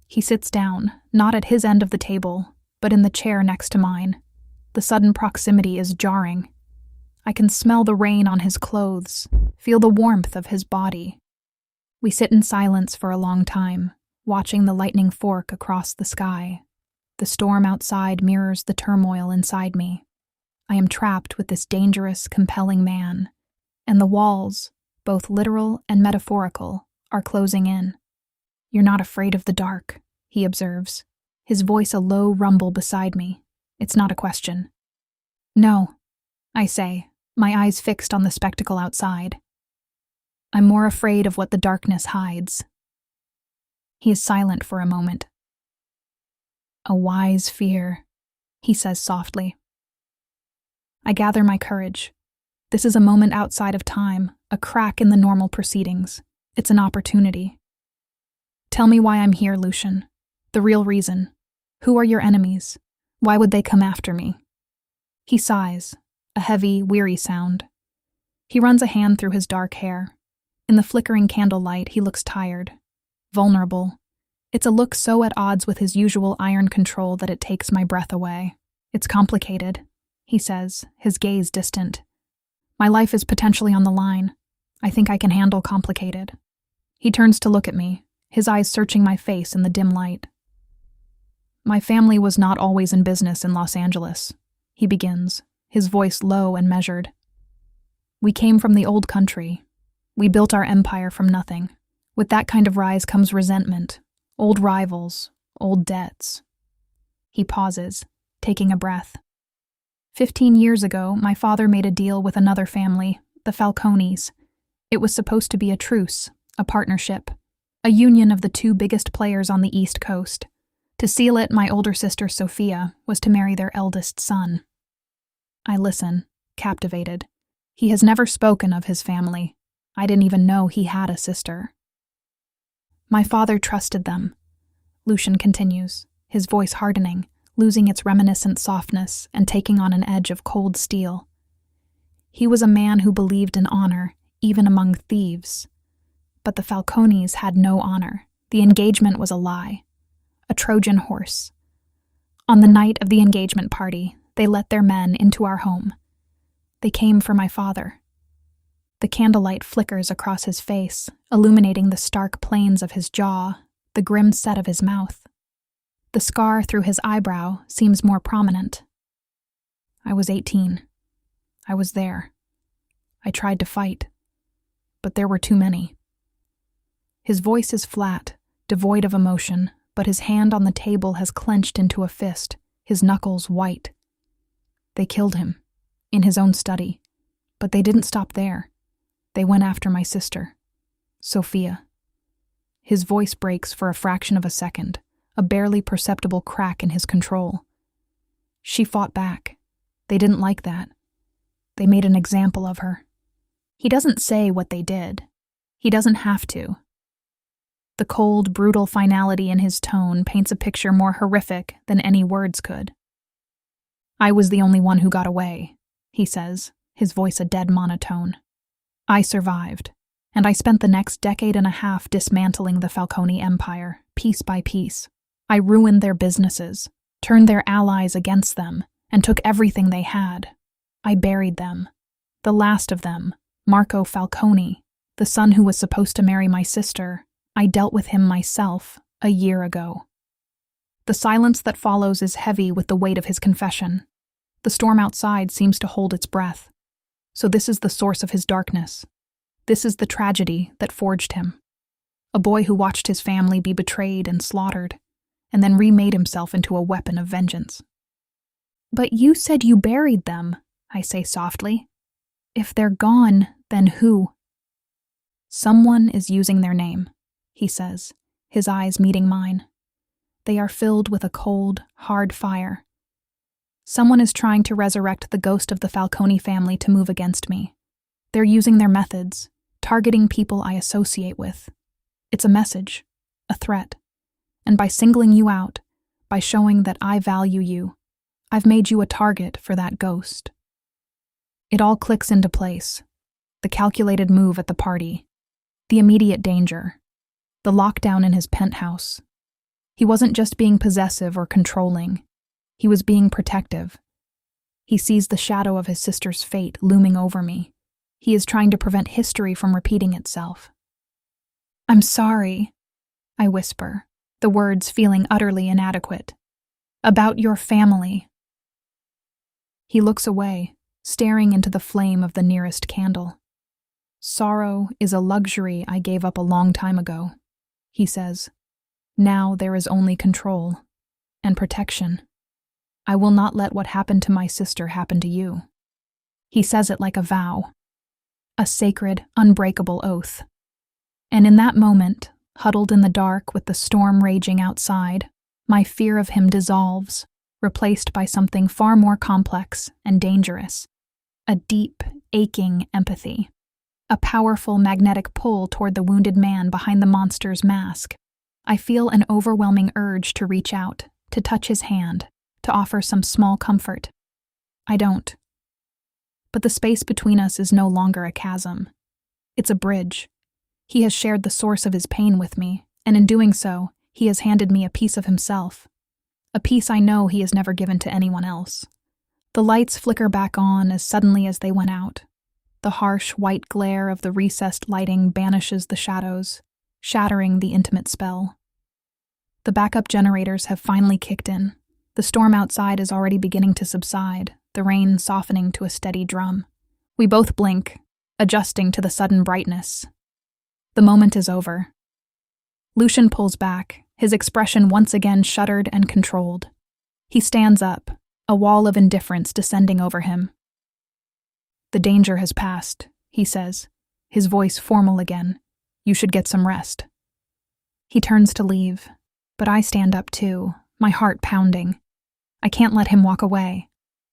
He sits down, not at his end of the table, but in the chair next to mine. The sudden proximity is jarring. I can smell the rain on his clothes, feel the warmth of his body. We sit in silence for a long time, watching the lightning fork across the sky. The storm outside mirrors the turmoil inside me. I am trapped with this dangerous, compelling man, and the walls, both literal and metaphorical, are closing in. You're not afraid of the dark, he observes, his voice a low rumble beside me. It's not a question. No, I say, my eyes fixed on the spectacle outside. I'm more afraid of what the darkness hides. He is silent for a moment. A wise fear, he says softly. I gather my courage. This is a moment outside of time, a crack in the normal proceedings. It's an opportunity. Tell me why I'm here, Lucian. The real reason. Who are your enemies? Why would they come after me? He sighs, a heavy, weary sound. He runs a hand through his dark hair. In the flickering candlelight, he looks tired, vulnerable. It's a look so at odds with his usual iron control that it takes my breath away. It's complicated, he says, his gaze distant. My life is potentially on the line. I think I can handle complicated. He turns to look at me, his eyes searching my face in the dim light. My family was not always in business in Los Angeles, he begins, his voice low and measured. We came from the old country. We built our empire from nothing. With that kind of rise comes resentment, old rivals, old debts. He pauses, taking a breath. 15 years ago, my father made a deal with another family, the Falcones. It was supposed to be a truce, a partnership, a union of the two biggest players on the East Coast. To seal it, my older sister, Sophia, was to marry their eldest son. I listen, captivated. He has never spoken of his family. I didn't even know he had a sister. My father trusted them, Lucian continues, his voice hardening, losing its reminiscent softness and taking on an edge of cold steel. He was a man who believed in honor, even among thieves. But the Falcones had no honor. The engagement was a lie, a Trojan horse. On the night of the engagement party, they let their men into our home. They came for my father. The candlelight flickers across his face, illuminating the stark planes of his jaw, the grim set of his mouth. The scar through his eyebrow seems more prominent. I was 18. I was there. I tried to fight, but there were too many. His voice is flat, devoid of emotion, but his hand on the table has clenched into a fist, his knuckles white. They killed him, in his own study, but they didn't stop there. They went after my sister, Sophia. His voice breaks for a fraction of a second, a barely perceptible crack in his control. She fought back. They didn't like that. They made an example of her. He doesn't say what they did. He doesn't have to. The cold, brutal finality in his tone paints a picture more horrific than any words could. I was the only one who got away, he says, his voice a dead monotone. I survived, and I spent the next decade and a half dismantling the Falcone empire, piece by piece. I ruined their businesses, turned their allies against them, and took everything they had. I buried them. The last of them, Marco Falcone, the son who was supposed to marry my sister, I dealt with him myself a year ago. The silence that follows is heavy with the weight of his confession. The storm outside seems to hold its breath. So this is the source of his darkness. This is the tragedy that forged him. A boy who watched his family be betrayed and slaughtered, and then remade himself into a weapon of vengeance. But you said you buried them, I say softly. If they're gone, then who? Someone is using their name, he says, his eyes meeting mine. They are filled with a cold, hard fire. Someone is trying to resurrect the ghost of the Falcone family to move against me. They're using their methods, targeting people I associate with. It's a message, a threat. And by singling you out, by showing that I value you, I've made you a target for that ghost. It all clicks into place. The calculated move at the party, the immediate danger, the lockdown in his penthouse. He wasn't just being possessive or controlling. He was being protective. He sees the shadow of his sister's fate looming over me. He is trying to prevent history from repeating itself. I'm sorry, I whisper, the words feeling utterly inadequate. About your family. He looks away, staring into the flame of the nearest candle. Sorrow is a luxury I gave up a long time ago, he says. Now there is only control and protection. I will not let what happened to my sister happen to you. He says it like a vow, a sacred, unbreakable oath. And in that moment, huddled in the dark with the storm raging outside, my fear of him dissolves, replaced by something far more complex and dangerous. A deep, aching empathy. A powerful magnetic pull toward the wounded man behind the monster's mask. I feel an overwhelming urge to reach out, to touch his hand, to offer some small comfort. I don't. But the space between us is no longer a chasm. It's a bridge. He has shared the source of his pain with me, and in doing so, he has handed me a piece of himself. A piece I know he has never given to anyone else. The lights flicker back on as suddenly as they went out. The harsh white glare of the recessed lighting banishes the shadows, shattering the intimate spell. The backup generators have finally kicked in. The storm outside is already beginning to subside, the rain softening to a steady drum. We both blink, adjusting to the sudden brightness. The moment is over. Lucian pulls back, his expression once again shuttered and controlled. He stands up, a wall of indifference descending over him. The danger has passed, he says, his voice formal again. You should get some rest. He turns to leave, but I stand up too, my heart pounding. I can't let him walk away.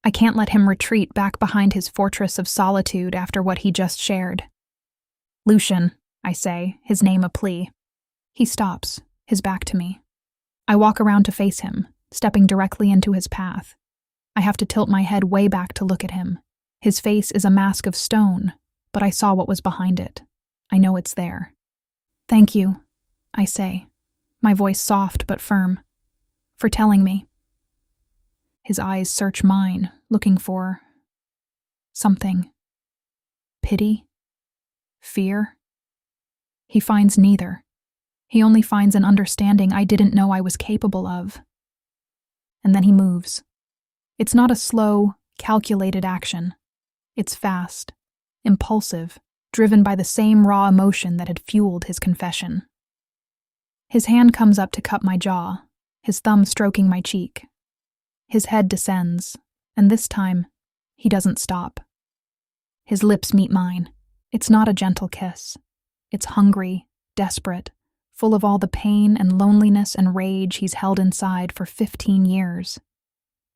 I can't let him retreat back behind his fortress of solitude after what he just shared. Lucian, I say, his name a plea. He stops, his back to me. I walk around to face him, stepping directly into his path. I have to tilt my head way back to look at him. His face is a mask of stone, but I saw what was behind it. I know it's there. Thank you, I say, my voice soft but firm, for telling me. His eyes search mine, looking for something. Pity? Fear? He finds neither. He only finds an understanding I didn't know I was capable of. And then he moves. It's not a slow, calculated action. It's fast, impulsive, driven by the same raw emotion that had fueled his confession. His hand comes up to cup my jaw, his thumb stroking my cheek. His head descends, and this time, he doesn't stop. His lips meet mine. It's not a gentle kiss. It's hungry, desperate, full of all the pain and loneliness and rage he's held inside for 15 years.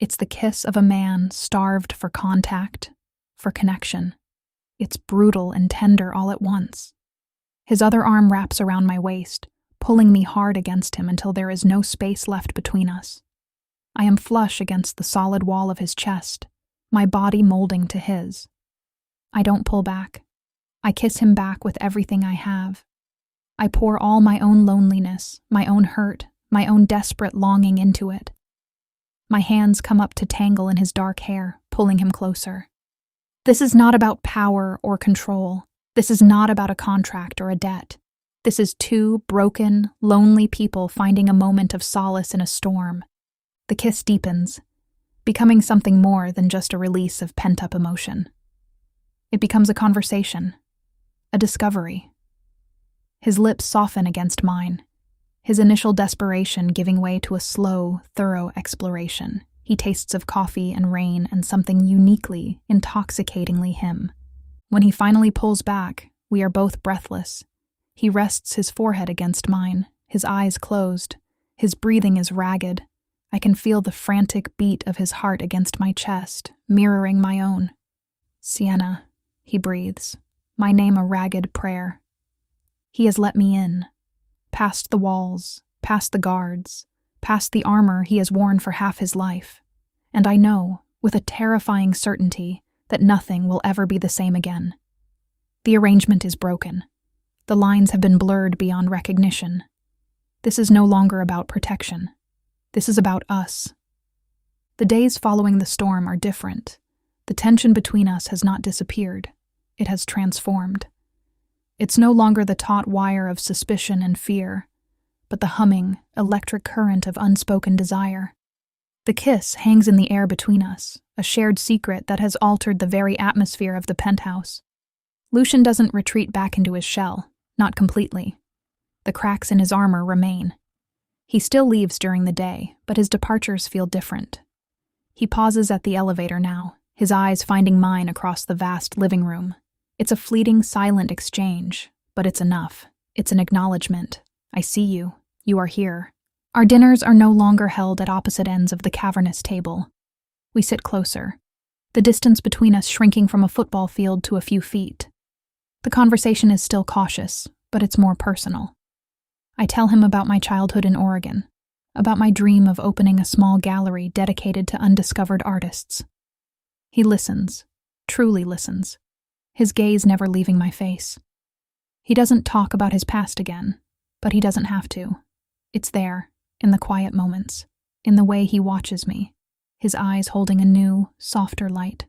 It's the kiss of a man starved for contact, for connection. It's brutal and tender all at once. His other arm wraps around my waist, pulling me hard against him until there is no space left between us. I am flush against the solid wall of his chest, my body molding to his. I don't pull back. I kiss him back with everything I have. I pour all my own loneliness, my own hurt, my own desperate longing into it. My hands come up to tangle in his dark hair, pulling him closer. This is not about power or control. This is not about a contract or a debt. This is two broken, lonely people finding a moment of solace in a storm. The kiss deepens. becoming something more than just a release of pent-up emotion. It becomes a conversation, a discovery. His lips soften against mine, his initial desperation giving way to a slow, thorough exploration. He tastes of coffee and rain and something uniquely, intoxicatingly him. When he finally pulls back, we are both breathless. He rests his forehead against mine, his eyes closed. His breathing is ragged. I can feel the frantic beat of his heart against my chest, mirroring my own. "Sienna," he breathes, my name a ragged prayer. He has let me in, past the walls, past the guards, past the armor he has worn for half his life, and I know, with a terrifying certainty, that nothing will ever be the same again. The arrangement is broken. The lines have been blurred beyond recognition. This is no longer about protection. This is about us. The days following the storm are different. The tension between us has not disappeared. It has transformed. It's no longer the taut wire of suspicion and fear, but the humming, electric current of unspoken desire. The kiss hangs in the air between us, a shared secret that has altered the very atmosphere of the penthouse. Lucian doesn't retreat back into his shell, not completely. The cracks in his armor remain. He still leaves during the day, but his departures feel different. He pauses at the elevator now, his eyes finding mine across the vast living room. It's a fleeting, silent exchange, but it's enough. It's an acknowledgement. I see you. You are here. Our dinners are no longer held at opposite ends of the cavernous table. We sit closer, the distance between us shrinking from a football field to a few feet. The conversation is still cautious, but it's more personal. I tell him about my childhood in Oregon, about my dream of opening a small gallery dedicated to undiscovered artists. He listens, truly listens, his gaze never leaving my face. He doesn't talk about his past again, but he doesn't have to. It's there, in the quiet moments, in the way he watches me, his eyes holding a new, softer light,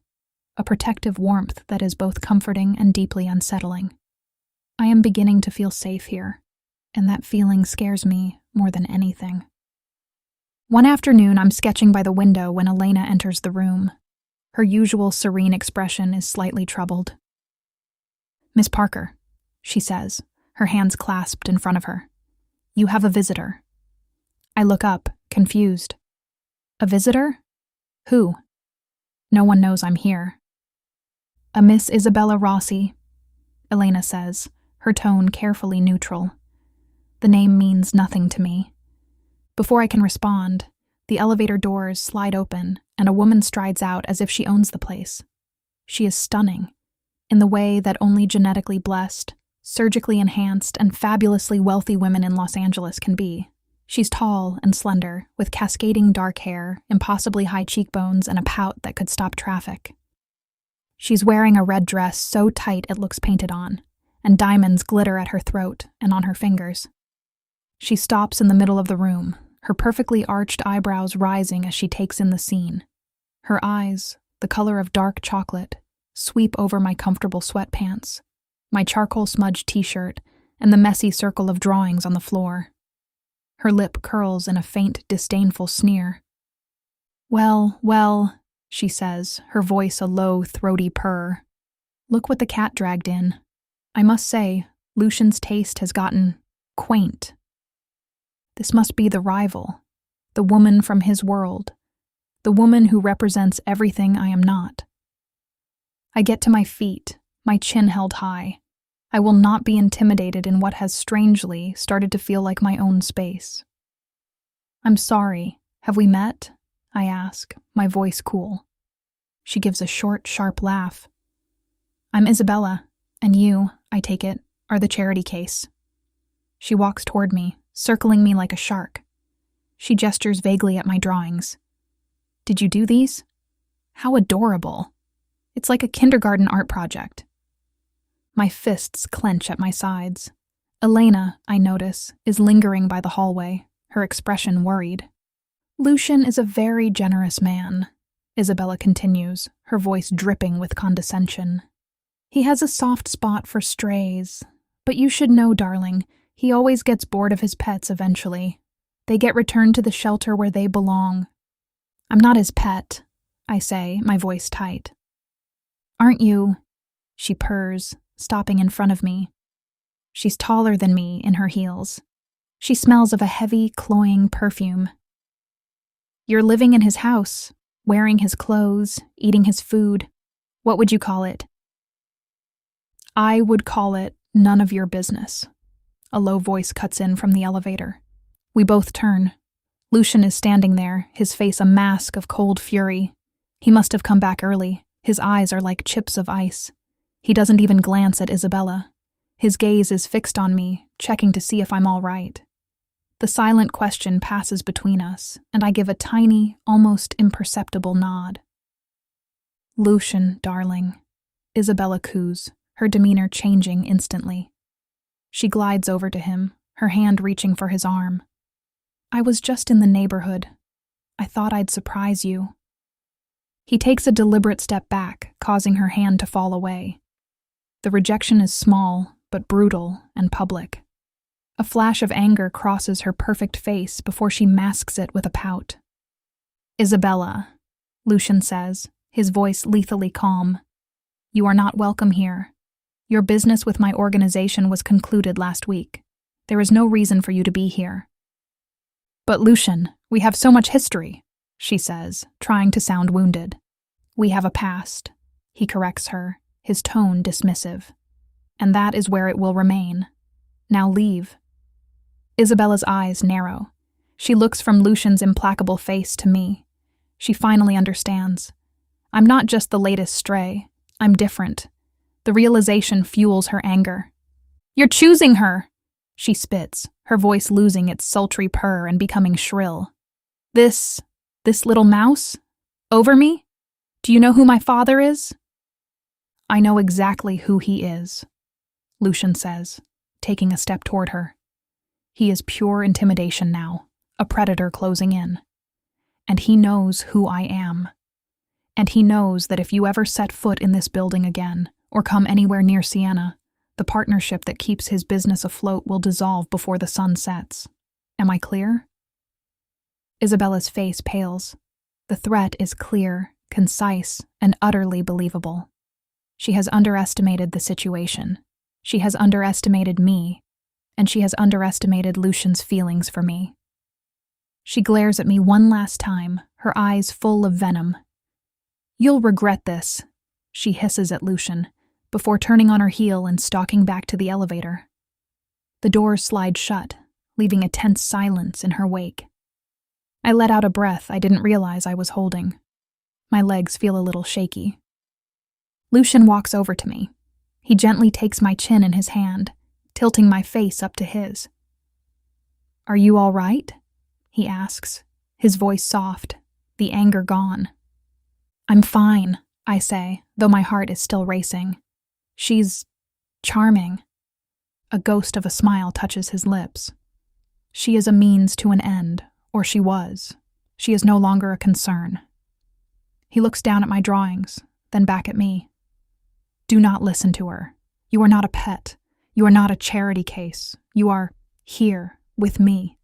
a protective warmth that is both comforting and deeply unsettling. I am beginning to feel safe here, and that feeling scares me more than anything. One afternoon, I'm sketching by the window when Elena enters the room. Her usual serene expression is slightly troubled. "Miss Parker," she says, her hands clasped in front of her. "You have a visitor." I look up, confused. "A visitor? Who?" "No one knows I'm here." "A Miss Isabella Rossi," Elena says, her tone carefully neutral. The name means nothing to me. Before I can respond, the elevator doors slide open and a woman strides out as if she owns the place. She is stunning, in the way that only genetically blessed, surgically enhanced, and fabulously wealthy women in Los Angeles can be. She's tall and slender, with cascading dark hair, impossibly high cheekbones, and a pout that could stop traffic. She's wearing a red dress so tight it looks painted on, and diamonds glitter at her throat and on her fingers. She stops in the middle of the room, her perfectly arched eyebrows rising as she takes in the scene. Her eyes, the color of dark chocolate, sweep over my comfortable sweatpants, my charcoal-smudged t-shirt, and the messy circle of drawings on the floor. Her lip curls in a faint, disdainful sneer. Well, she says, her voice a low, throaty purr. "Look what the cat dragged in. I must say, Lucian's taste has gotten quaint. This must be the rival, the woman from his world, the woman who represents everything I am not." I get to my feet, my chin held high. I will not be intimidated in what has strangely started to feel like my own space. "I'm sorry. Have we met?" I ask, my voice cool. She gives a short, sharp laugh. "I'm Isabella, and you, I take it, are the charity case." She walks toward me, circling me like a shark. She gestures vaguely at my drawings. "Did you do these? How adorable. It's like a kindergarten art project." My fists clench at my sides. Elena, I notice, is lingering by the hallway, her expression worried. "Lucian is a very generous man," Isabella continues, her voice dripping with condescension. "He has a soft spot for strays, but you should know, darling, he always gets bored of his pets eventually. They get returned to the shelter where they belong." I'm not his pet, I say, my voice tight. Aren't you? She purrs, stopping in front of me. She's taller than me in her heels. She smells of a heavy, cloying perfume. You're living in his house, wearing his clothes, eating his food. What would you call it? I would call it none of your business. A low voice cuts in from the elevator. We both turn. Lucian is standing there, his face a mask of cold fury. He must have come back early. His eyes are like chips of ice. He doesn't even glance at Isabella. His gaze is fixed on me, checking to see if I'm all right. The silent question passes between us, and I give a tiny, almost imperceptible nod. Lucian, darling. Isabella coos, her demeanor changing instantly. She glides over to him, her hand reaching for his arm. I was just in the neighborhood. I thought I'd surprise you. He takes a deliberate step back, causing her hand to fall away. The rejection is small, but brutal and public. A flash of anger crosses her perfect face before she masks it with a pout. Isabella, Lucian says, his voice lethally calm. You are not welcome here. Your business with my organization was concluded last week. There is no reason for you to be here. But Lucian, we have so much history, she says, trying to sound wounded. We have a past, he corrects her, his tone dismissive. And that is where it will remain. Now leave. Isabella's eyes narrow. She looks from Lucian's implacable face to me. She finally understands. I'm not just the latest stray. I'm different. The realization fuels her anger. You're choosing her, she spits, her voice losing its sultry purr and becoming shrill. This little mouse? Over me? Do you know who my father is? I know exactly who he is, Lucian says, taking a step toward her. He is pure intimidation now, a predator closing in. And he knows who I am. And he knows that if you ever set foot in this building again, or come anywhere near Sienna, the partnership that keeps his business afloat will dissolve before the sun sets. Am I clear? Isabella's face pales. The threat is clear, concise, and utterly believable. She has underestimated the situation. She has underestimated me, and she has underestimated Lucian's feelings for me. She glares at me one last time, her eyes full of venom. You'll regret this, she hisses at Lucian, before turning on her heel and stalking back to the elevator. The doors slide shut, leaving a tense silence in her wake. I let out a breath I didn't realize I was holding. My legs feel a little shaky. Lucian walks over to me. He gently takes my chin in his hand, tilting my face up to his. Are you all right? He asks, his voice soft, the anger gone. I'm fine, I say, though my heart is still racing. She's charming. A ghost of a smile touches his lips. She is a means to an end, or she was. She is no longer a concern. He looks down at my drawings, then back at me. Do not listen to her. You are not a pet. You are not a charity case. You are here, with me.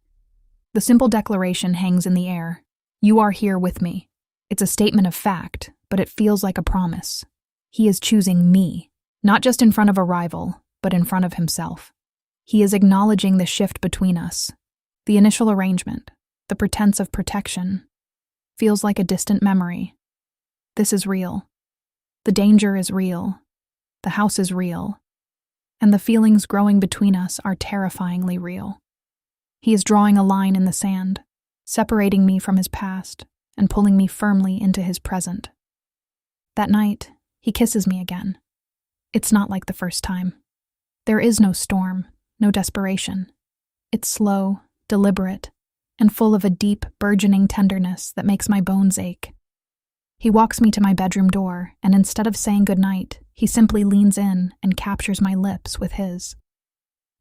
The simple declaration hangs in the air. You are here with me. It's a statement of fact, but it feels like a promise. He is choosing me. Not just in front of a rival, but in front of himself. He is acknowledging the shift between us. The initial arrangement, the pretense of protection, feels like a distant memory. This is real. The danger is real. The house is real. And the feelings growing between us are terrifyingly real. He is drawing a line in the sand, separating me from his past and pulling me firmly into his present. That night, he kisses me again. It's not like the first time. There is no storm, no desperation. It's slow, deliberate, and full of a deep, burgeoning tenderness that makes my bones ache. He walks me to my bedroom door, and instead of saying goodnight, he simply leans in and captures my lips with his.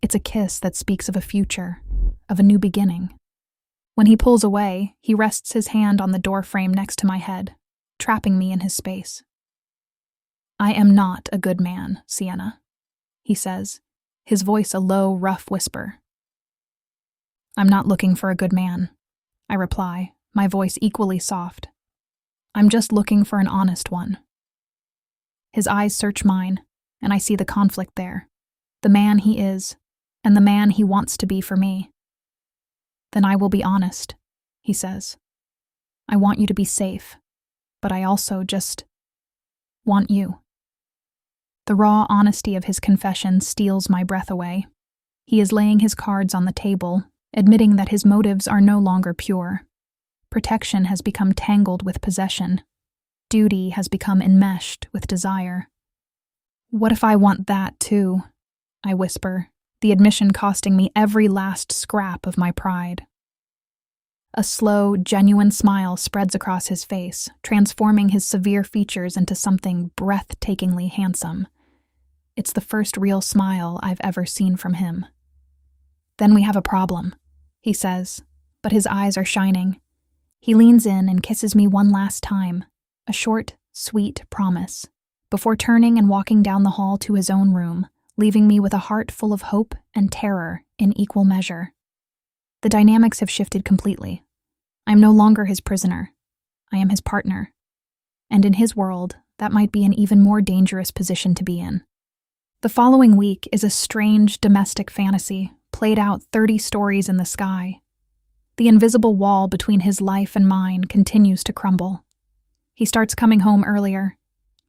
It's a kiss that speaks of a future, of a new beginning. When he pulls away, he rests his hand on the door frame next to my head, trapping me in his space. I am not a good man, Sienna, he says, his voice a low, rough whisper. I'm not looking for a good man, I reply, my voice equally soft, I'm just looking for an honest one." His eyes search mine, and I see the conflict there. The man he is, and the man he wants to be for me. "Then I will be honest," he says. "I want you to be safe, but I also just want you." The raw honesty of his confession steals my breath away. He is laying his cards on the table, admitting that his motives are no longer pure. Protection has become tangled with possession. Duty has become enmeshed with desire. "What if I want that too?" I whisper, the admission costing me every last scrap of my pride. A slow, genuine smile spreads across his face, transforming his severe features into something breathtakingly handsome. It's the first real smile I've ever seen from him. "Then we have a problem," he says, but his eyes are shining. He leans in and kisses me one last time, a short, sweet promise, before turning and walking down the hall to his own room, leaving me with a heart full of hope and terror in equal measure. The dynamics have shifted completely. I'm no longer his prisoner. I am his partner. And in his world, that might be an even more dangerous position to be in. The following week is a strange domestic fantasy, played out 30 stories in the sky. The invisible wall between his life and mine continues to crumble. He starts coming home earlier.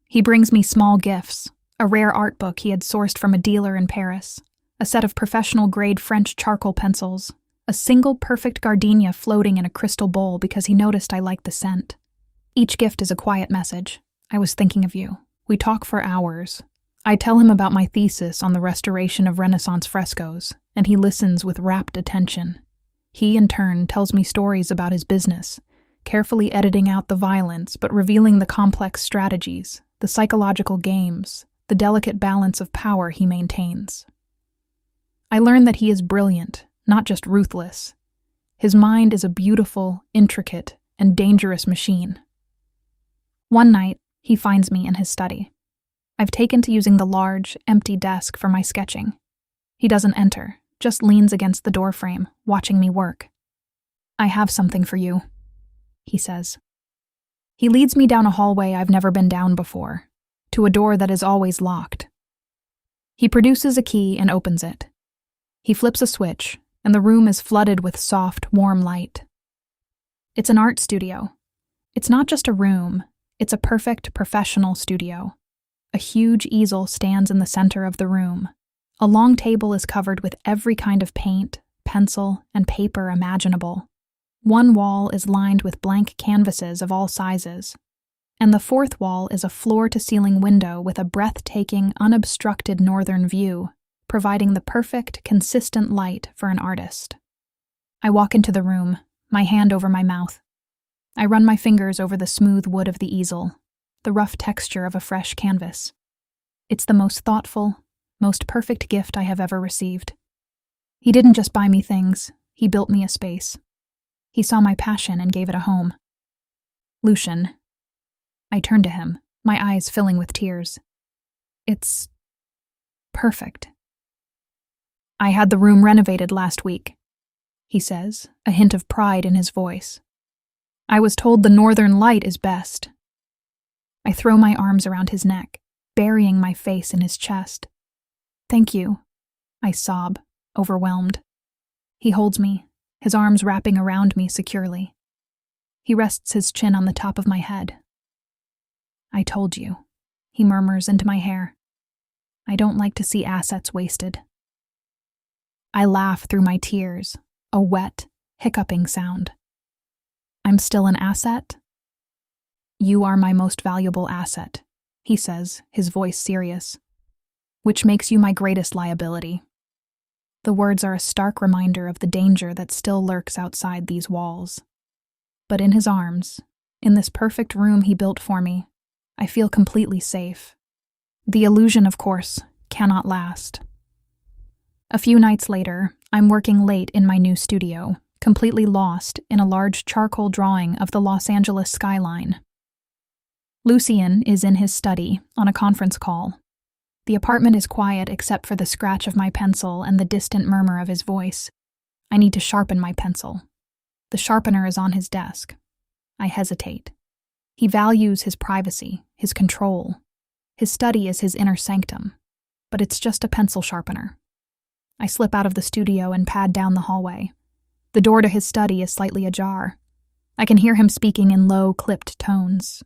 He brings me small gifts, a rare art book he had sourced from a dealer in Paris, a set of professional-grade French charcoal pencils, a single perfect gardenia floating in a crystal bowl because he noticed I liked the scent. Each gift is a quiet message. "I was thinking of you." We talk for hours. I tell him about my thesis on the restoration of Renaissance frescoes, and he listens with rapt attention. He, in turn, tells me stories about his business, carefully editing out the violence but revealing the complex strategies, the psychological games, the delicate balance of power he maintains. I learn that he is brilliant, not just ruthless. His mind is a beautiful, intricate, and dangerous machine. One night, he finds me in his study. I've taken to using the large, empty desk for my sketching. He doesn't enter, just leans against the doorframe, watching me work. "I have something for you," he says. He leads me down a hallway I've never been down before, to a door that is always locked. He produces a key and opens it. He flips a switch, and the room is flooded with soft, warm light. It's an art studio. It's not just a room, it's a perfect professional studio. A huge easel stands in the center of the room. A long table is covered with every kind of paint, pencil, and paper imaginable. One wall is lined with blank canvases of all sizes, and the fourth wall is a floor-to-ceiling window with a breathtaking, unobstructed northern view, providing the perfect, consistent light for an artist. I walk into the room, my hand over my mouth. I run my fingers over the smooth wood of the easel, the rough texture of a fresh canvas. It's the most thoughtful, most perfect gift I have ever received. He didn't just buy me things, he built me a space. He saw my passion and gave it a home. "Lucian." I turn to him, my eyes filling with tears. "It's perfect." "I had the room renovated last week," he says, a hint of pride in his voice. "I was told the northern light is best." I throw my arms around his neck, burying my face in his chest. "Thank you," I sob, overwhelmed. He holds me, his arms wrapping around me securely. He rests his chin on the top of my head. "I told you," he murmurs into my hair. "I don't like to see assets wasted." I laugh through my tears, a wet, hiccuping sound. "I'm still an asset?" "You are my most valuable asset," he says, his voice serious. "Which makes you my greatest liability." The words are a stark reminder of the danger that still lurks outside these walls. But in his arms, in this perfect room he built for me, I feel completely safe. The illusion, of course, cannot last. A few nights later, I'm working late in my new studio, completely lost in a large charcoal drawing of the Los Angeles skyline. Lucian is in his study, on a conference call. The apartment is quiet except for the scratch of my pencil and the distant murmur of his voice. I need to sharpen my pencil. The sharpener is on his desk. I hesitate. He values his privacy, his control. His study is his inner sanctum, but it's just a pencil sharpener. I slip out of the studio and pad down the hallway. The door to his study is slightly ajar. I can hear him speaking in low, clipped tones.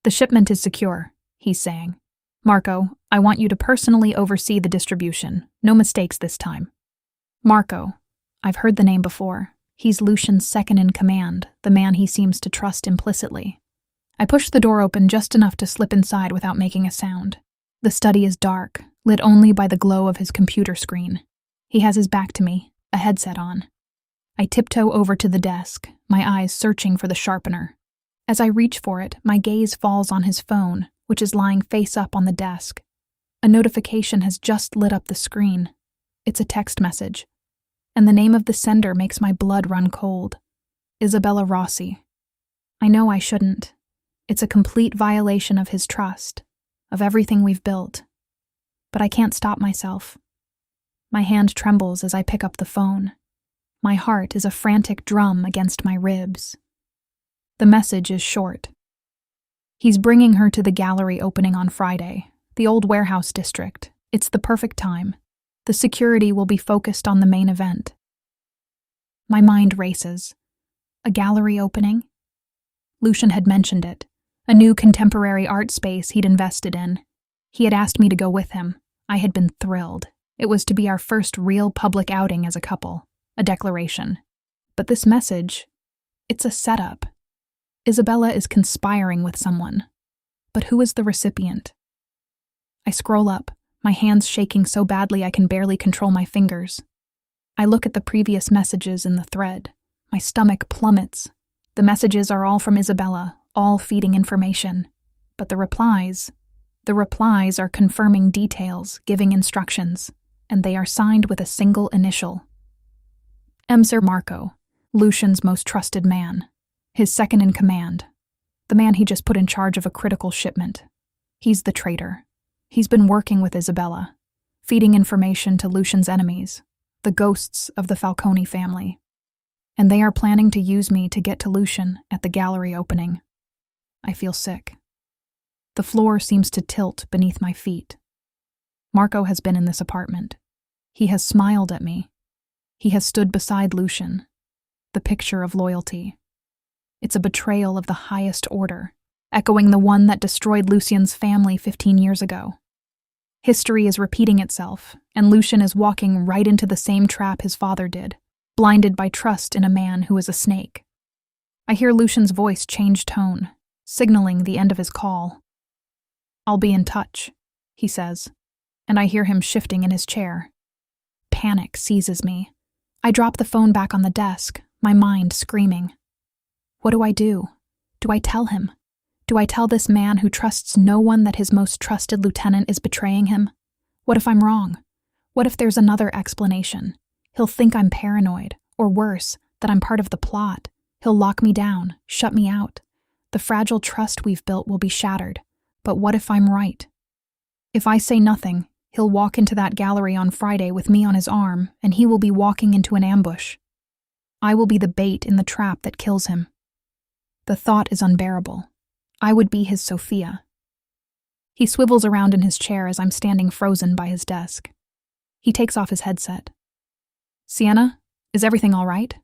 "The shipment is secure," he's saying. "Marco, I want you to personally oversee the distribution. No mistakes this time." Marco. I've heard the name before. He's Lucian's second-in-command, the man he seems to trust implicitly. I push the door open just enough to slip inside without making a sound. The study is dark, lit only by the glow of his computer screen. He has his back to me, a headset on. I tiptoe over to the desk, my eyes searching for the sharpener. As I reach for it, my gaze falls on his phone, which is lying face up on the desk. A notification has just lit up the screen. It's a text message, and the name of the sender makes my blood run cold. Isabella Rossi. I know I shouldn't. It's a complete violation of his trust, of everything we've built. But I can't stop myself. My hand trembles as I pick up the phone. My heart is a frantic drum against my ribs. The message is short. He's bringing her to the gallery opening on Friday, the old warehouse district. It's the perfect time. The security will be focused on the main event. My mind races. A gallery opening? Lucian had mentioned it. A new contemporary art space he'd invested in. He had asked me to go with him. I had been thrilled. It was to be our first real public outing as a couple. A declaration. But this message, it's a setup. Isabella is conspiring with someone. But who is the recipient? I scroll up, my hands shaking so badly I can barely control my fingers. I look at the previous messages in the thread. My stomach plummets. The messages are all from Isabella, all feeding information. But the replies are confirming details, giving instructions, and they are signed with a single initial. Sir Marco, Lucian's most trusted man, his second-in-command, the man he just put in charge of a critical shipment. He's the traitor. He's been working with Isabella, feeding information to Lucian's enemies, the ghosts of the Falcone family. And they are planning to use me to get to Lucian at the gallery opening. I feel sick. The floor seems to tilt beneath my feet. Marco has been in this apartment. He has smiled at me. He has stood beside Lucian, the picture of loyalty. It's a betrayal of the highest order, echoing the one that destroyed Lucian's family 15 years ago. History is repeating itself, and Lucian is walking right into the same trap his father did, blinded by trust in a man who is a snake. I hear Lucian's voice change tone, signaling the end of his call. "I'll be in touch," he says, and I hear him shifting in his chair. Panic seizes me. I drop the phone back on the desk, my mind screaming. What do I do? Do I tell him? Do I tell this man who trusts no one that his most trusted lieutenant is betraying him? What if I'm wrong? What if there's another explanation? He'll think I'm paranoid, or worse, that I'm part of the plot. He'll lock me down, shut me out. The fragile trust we've built will be shattered. But what if I'm right? If I say nothing, he'll walk into that gallery on Friday with me on his arm, and he will be walking into an ambush. I will be the bait in the trap that kills him. The thought is unbearable. I would be his Sophia. He swivels around in his chair as I'm standing frozen by his desk. He takes off his headset. "Sienna, is everything all right?"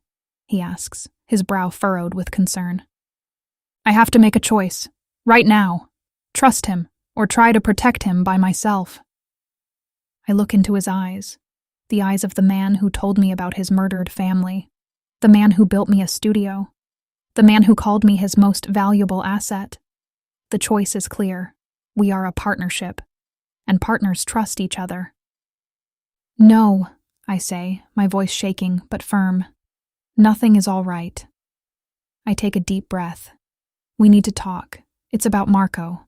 he asks, his brow furrowed with concern. "I have to make a choice. Right now. Trust him, or try to protect him by myself." I look into his eyes, the eyes of the man who told me about his murdered family, the man who built me a studio, the man who called me his most valuable asset. The choice is clear. We are a partnership, and partners trust each other. "No," I say, my voice shaking but firm. "Nothing is all right." I take a deep breath. We need to talk. It's about Marco.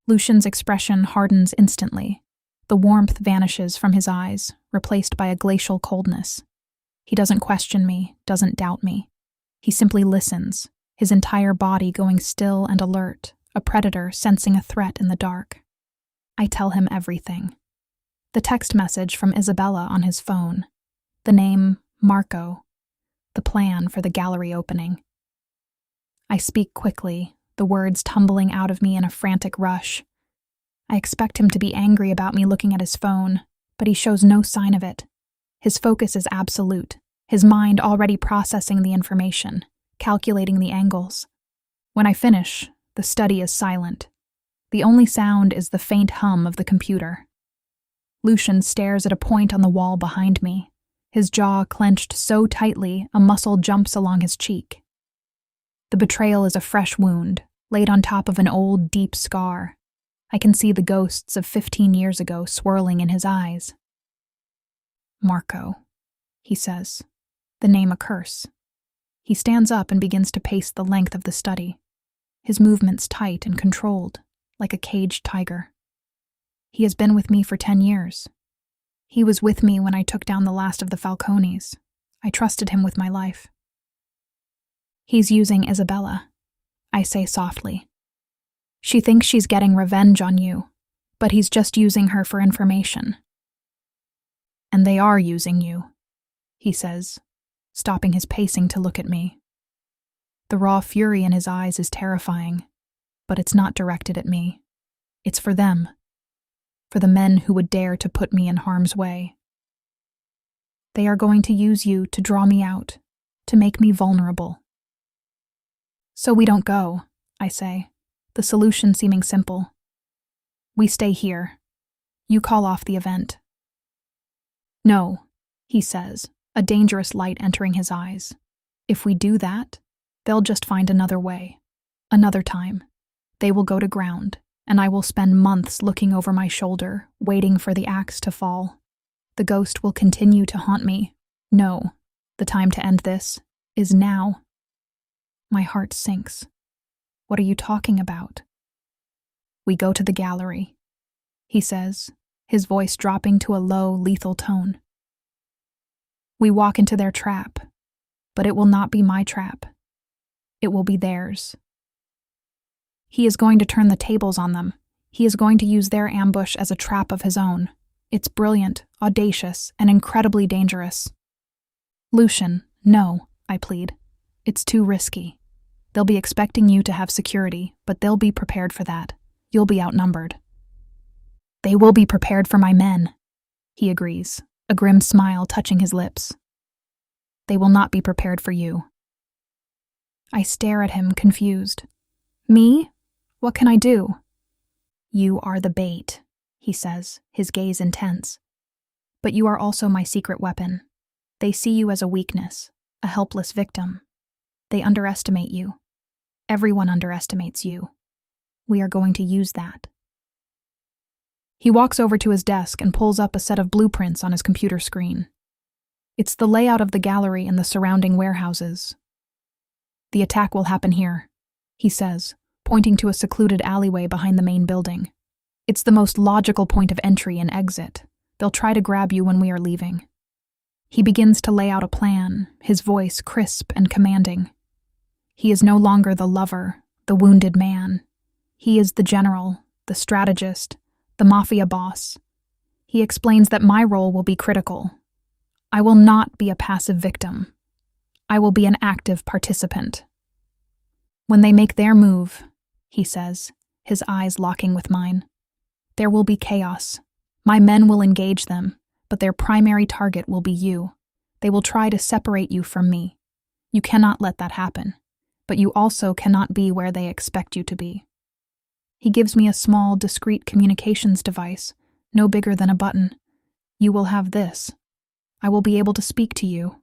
Lucian's expression hardens instantly. The warmth vanishes from his eyes, replaced by a glacial coldness. He doesn't question me, doesn't doubt me. He simply listens, his entire body going still and alert, a predator sensing a threat in the dark. I tell him everything. The text message from Isabella on his phone, the name Marco, the plan for the gallery opening. I speak quickly, the words tumbling out of me in a frantic rush. I expect him to be angry about me looking at his phone, but he shows no sign of it. His focus is absolute, his mind already processing the information, calculating the angles. When I finish, the study is silent. The only sound is the faint hum of the computer. Lucian stares at a point on the wall behind me, his jaw clenched so tightly a muscle jumps along his cheek. The betrayal is a fresh wound, laid on top of an old, deep scar. I can see the ghosts of 15 years ago swirling in his eyes. Marco, he says, the name a curse. He stands up and begins to pace the length of the study, his movements tight and controlled, like a caged tiger. He has been with me for 10 years. He was with me when I took down the last of the Falcones. I trusted him with my life. He's using Isabella, I say softly. She thinks she's getting revenge on you, but he's just using her for information. And they are using you, he says, stopping his pacing to look at me. The raw fury in his eyes is terrifying, but it's not directed at me. It's for them, for the men who would dare to put me in harm's way. They are going to use you to draw me out, to make me vulnerable. So we don't go, I say, the solution seeming simple. We stay here. You call off the event. No, he says, a dangerous light entering his eyes. If we do that, they'll just find another way, another time. They will go to ground, and I will spend months looking over my shoulder, waiting for the axe to fall. The ghost will continue to haunt me. No, the time to end this is now. My heart sinks. What are you talking about? We go to the gallery, he says, his voice dropping to a low, lethal tone. We walk into their trap, but it will not be my trap. It will be theirs. He is going to turn the tables on them. He is going to use their ambush as a trap of his own. It's brilliant, audacious, and incredibly dangerous. Lucian, no, I plead. It's too risky. They'll be expecting you to have security, but they'll be prepared for that. You'll be outnumbered. They will be prepared for my men, he agrees, a grim smile touching his lips. They will not be prepared for you. I stare at him, confused. Me? What can I do? You are the bait, he says, his gaze intense. But you are also my secret weapon. They see you as a weakness, a helpless victim. They underestimate you. Everyone underestimates you. We are going to use that. He walks over to his desk and pulls up a set of blueprints on his computer screen. It's the layout of the gallery and the surrounding warehouses. The attack will happen here, he says, pointing to a secluded alleyway behind the main building. It's the most logical point of entry and exit. They'll try to grab you when we are leaving. He begins to lay out a plan, his voice crisp and commanding. He is no longer the lover, the wounded man. He is the general, the strategist, the Mafia boss. He explains that my role will be critical. I will not be a passive victim. I will be an active participant. When they make their move, he says, his eyes locking with mine, there will be chaos. My men will engage them, but their primary target will be you. They will try to separate you from me. You cannot let that happen, but you also cannot be where they expect you to be. He gives me a small, discreet communications device, no bigger than a button. You will have this. I will be able to speak to you.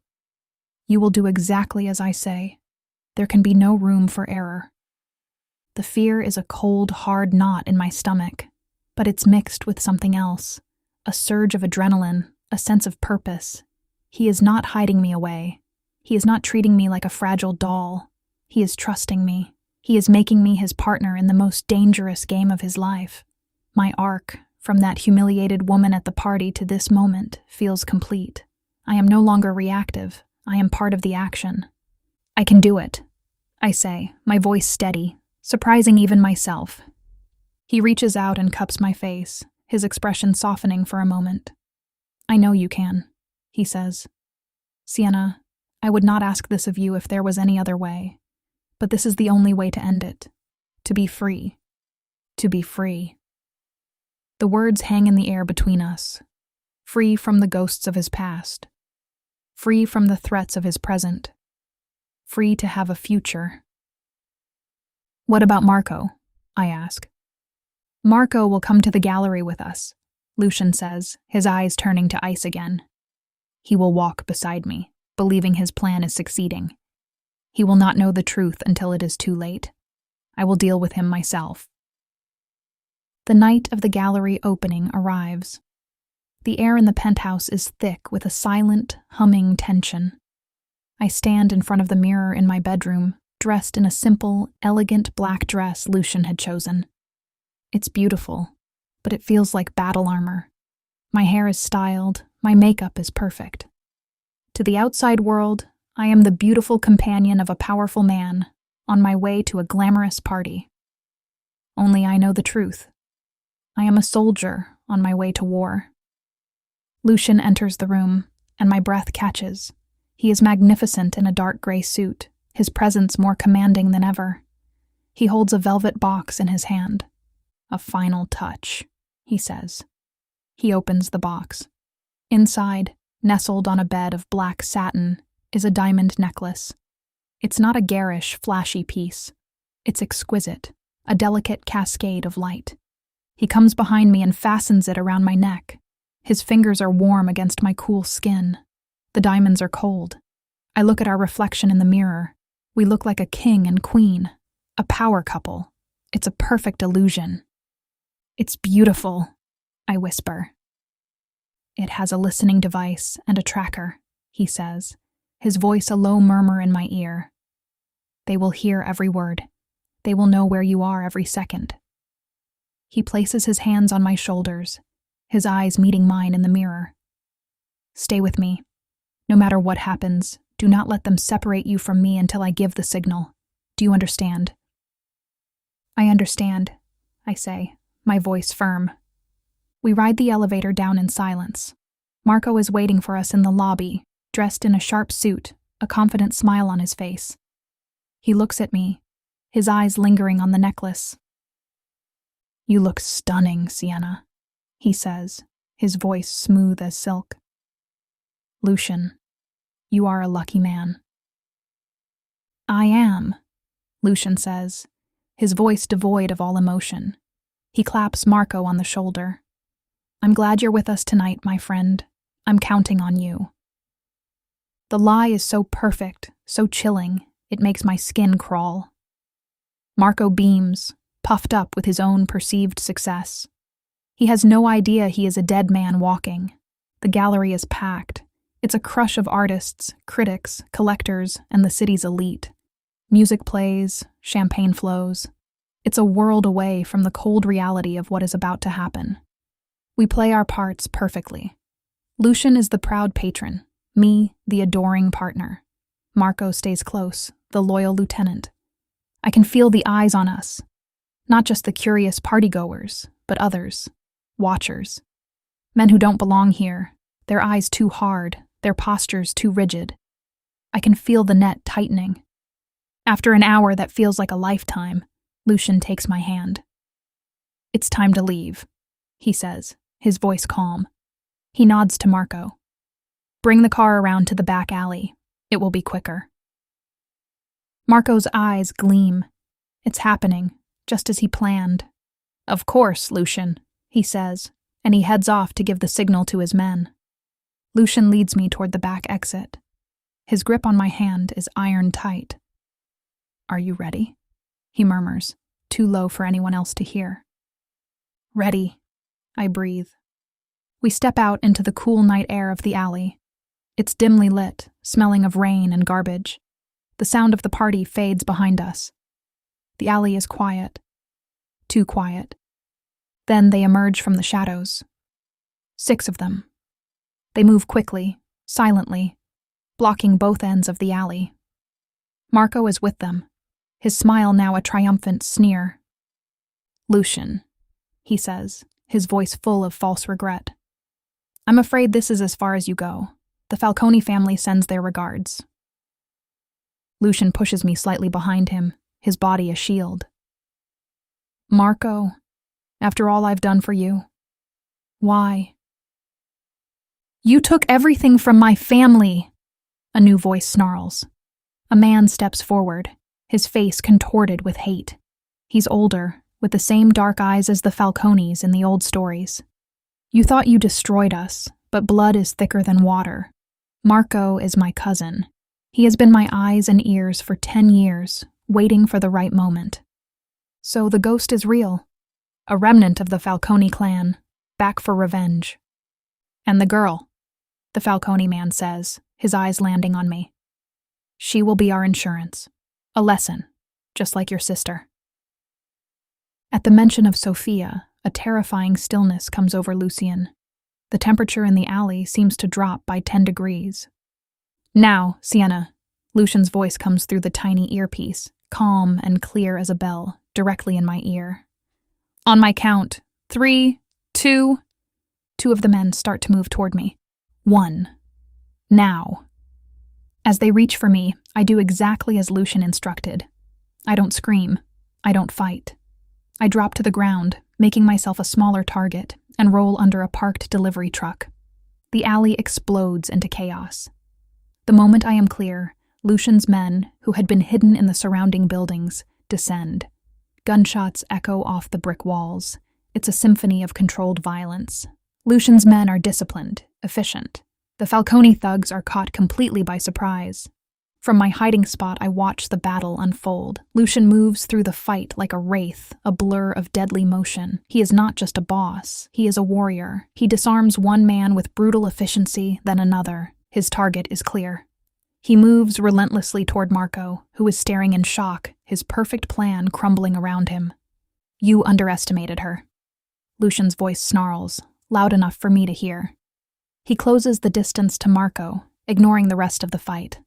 You will do exactly as I say. There can be no room for error. The fear is a cold, hard knot in my stomach, but it's mixed with something else, a surge of adrenaline, a sense of purpose. He is not hiding me away. He is not treating me like a fragile doll. He is trusting me. He is making me his partner in the most dangerous game of his life. My arc, from that humiliated woman at the party to this moment, feels complete. I am no longer reactive. I am part of the action. I can do it, I say, my voice steady, surprising even myself. He reaches out and cups my face, his expression softening for a moment. I know you can, he says. Sienna, I would not ask this of you if there was any other way. but this is the only way to end it. To be free. To be free. The words hang in the air between us. Free from the ghosts of his past. Free from the threats of his present. Free to have a future. What about Marco? I ask. Marco will come to the gallery with us, Lucian says, his eyes turning to ice again. He will walk beside me, believing his plan is succeeding. He will not know the truth until it is too late. I will deal with him myself. The night of the gallery opening arrives. The air in the penthouse is thick with a silent, humming tension. I stand in front of the mirror in my bedroom, dressed in a simple, elegant black dress Lucian had chosen. It's beautiful, but it feels like battle armor. My hair is styled, my makeup is perfect. To the outside world, I am the beautiful companion of a powerful man, on my way to a glamorous party. Only I know the truth. I am a soldier on my way to war. Lucian enters the room, and my breath catches. He is magnificent in a dark gray suit, his presence more commanding than ever. He holds a velvet box in his hand. A final touch, he says. He opens the box. Inside, nestled on a bed of black satin, is a diamond necklace. It's not a garish, flashy piece. It's exquisite, a delicate cascade of light. He comes behind me and fastens it around my neck. His fingers are warm against my cool skin. The diamonds are cold. I look at our reflection in the mirror. We look like a king and queen, a power couple. It's a perfect illusion. It's beautiful, I whisper. It has a listening device and a tracker, he says, his voice a low murmur in my ear. They will hear every word. They will know where you are every second. He places his hands on my shoulders, his eyes meeting mine in the mirror. Stay with me. No matter what happens, do not let them separate you from me until I give the signal. Do you understand? I understand, I say, my voice firm. We ride the elevator down in silence. Marco is waiting for us in the lobby, dressed in a sharp suit, a confident smile on his face. He looks at me, his eyes lingering on the necklace. You look stunning, Sienna, he says, his voice smooth as silk. Lucian, you are a lucky man. I am, Lucian says, his voice devoid of all emotion. He claps Marco on the shoulder. I'm glad you're with us tonight, my friend. I'm counting on you. The lie is so perfect, so chilling, it makes my skin crawl. Marco beams, puffed up with his own perceived success. He has no idea he is a dead man walking. The gallery is packed. It's a crush of artists, critics, collectors, and the city's elite. Music plays, champagne flows. It's a world away from the cold reality of what is about to happen. We play our parts perfectly. Lucian is the proud patron, me, the adoring partner. Marco stays close, the loyal lieutenant. I can feel the eyes on us. Not just the curious partygoers, but others, watchers. Men who don't belong here, their eyes too hard, their postures too rigid. I can feel the net tightening. After an hour that feels like a lifetime, Lucian takes my hand. It's time to leave, he says, his voice calm. He nods to Marco. Bring the car around to the back alley. It will be quicker. Marco's eyes gleam. It's happening, just as he planned. Of course, Lucian, he says, and he heads off to give the signal to his men. Lucian leads me toward the back exit. His grip on my hand is iron tight. Are you ready? He murmurs, too low for anyone else to hear. Ready, I breathe. We step out into the cool night air of the alley. It's dimly lit, smelling of rain and garbage. The sound of the party fades behind us. The alley is quiet. Too quiet. Then they emerge from the shadows. 6 of them. They move quickly, silently, blocking both ends of the alley. Marco is with them, his smile now a triumphant sneer. Lucian, he says, his voice full of false regret. I'm afraid this is as far as you go. The Falcone family sends their regards. Lucian pushes me slightly behind him, his body a shield. Marco, after all I've done for you, why? You took everything from my family, a new voice snarls. A man steps forward, his face contorted with hate. He's older, with the same dark eyes as the Falcones in the old stories. You thought you destroyed us, but blood is thicker than water. Marco is my cousin. He has been my eyes and ears for 10 years, waiting for the right moment. So the ghost is real. A remnant of the Falcone clan, back for revenge. And the girl, the Falcone man says, his eyes landing on me. She will be our insurance. A lesson, just like your sister. At the mention of Sophia, a terrifying stillness comes over Lucian. The temperature in the alley seems to drop by 10 degrees. Now, Sienna, Lucian's voice comes through the tiny earpiece, calm and clear as a bell, directly in my ear. On my count, 3, 2. Two of the men start to move toward me. 1. Now. As they reach for me, I do exactly as Lucian instructed. I don't scream. I don't fight. I drop to the ground, making myself a smaller target, and roll under a parked delivery truck. The alley explodes into chaos. The moment I am clear, Lucian's men, who had been hidden in the surrounding buildings, descend. Gunshots echo off the brick walls. It's a symphony of controlled violence. Lucian's men are disciplined, efficient. The Falcone thugs are caught completely by surprise. From my hiding spot, I watch the battle unfold. Lucian moves through the fight like a wraith, a blur of deadly motion. He is not just a boss, he is a warrior. He disarms one man with brutal efficiency, then another. His target is clear. He moves relentlessly toward Marco, who is staring in shock, his perfect plan crumbling around him. You underestimated her. Lucian's voice snarls, loud enough for me to hear. He closes the distance to Marco, ignoring the rest of the fight.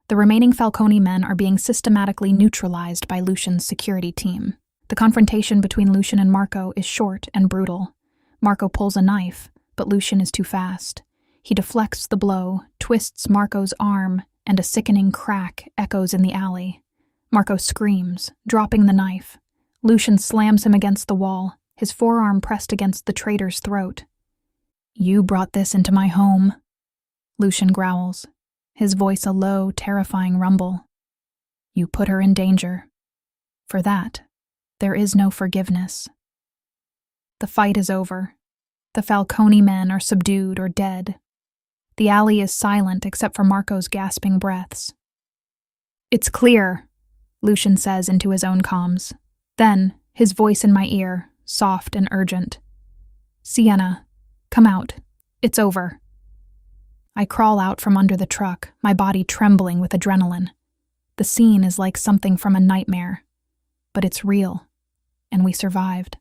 The remaining Falcone men are being systematically neutralized by Lucian's security team. The confrontation between Lucian and Marco is short and brutal. Marco pulls a knife, but Lucian is too fast. He deflects the blow, twists Marco's arm, and a sickening crack echoes in the alley. Marco screams, dropping the knife. Lucian slams him against the wall, his forearm pressed against the traitor's throat. You brought this into my home, Lucian growls, his voice a low, terrifying rumble. You put her in danger. For that, there is no forgiveness. The fight is over. The Falcone men are subdued or dead. The alley is silent except for Marco's gasping breaths. It's clear, Lucian says into his own comms. Then, his voice in my ear, soft and urgent. Sienna, come out. It's over. I crawl out from under the truck, my body trembling with adrenaline. The scene is like something from a nightmare. But it's real, and we survived.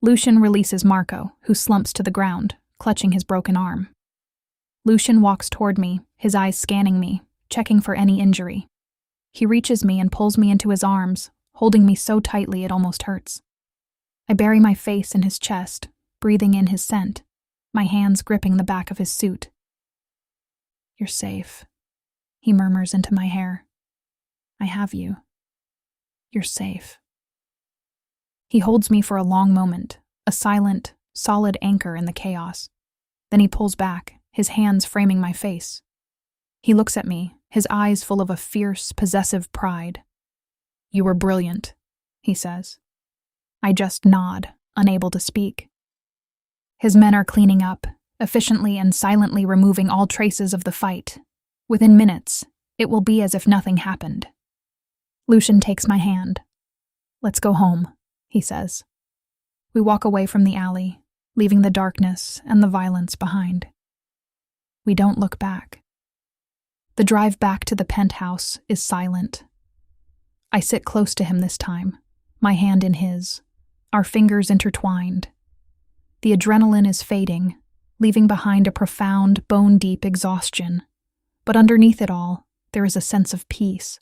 Lucian releases Marco, who slumps to the ground, clutching his broken arm. Lucian walks toward me, his eyes scanning me, checking for any injury. He reaches me and pulls me into his arms, holding me so tightly it almost hurts. I bury my face in his chest, breathing in his scent, my hands gripping the back of his suit. You're safe, he murmurs into my hair. I have you. You're safe. He holds me for a long moment, a silent, solid anchor in the chaos. Then he pulls back, his hands framing my face. He looks at me, his eyes full of a fierce, possessive pride. You were brilliant, he says. I just nod, unable to speak. His men are cleaning up, efficiently and silently removing all traces of the fight. Within minutes, it will be as if nothing happened. Lucian takes my hand. Let's go home, he says. We walk away from the alley, leaving the darkness and the violence behind. We don't look back. The drive back to the penthouse is silent. I sit close to him this time, my hand in his, our fingers intertwined. The adrenaline is fading, leaving behind a profound, bone-deep exhaustion. But underneath it all, there is a sense of peace.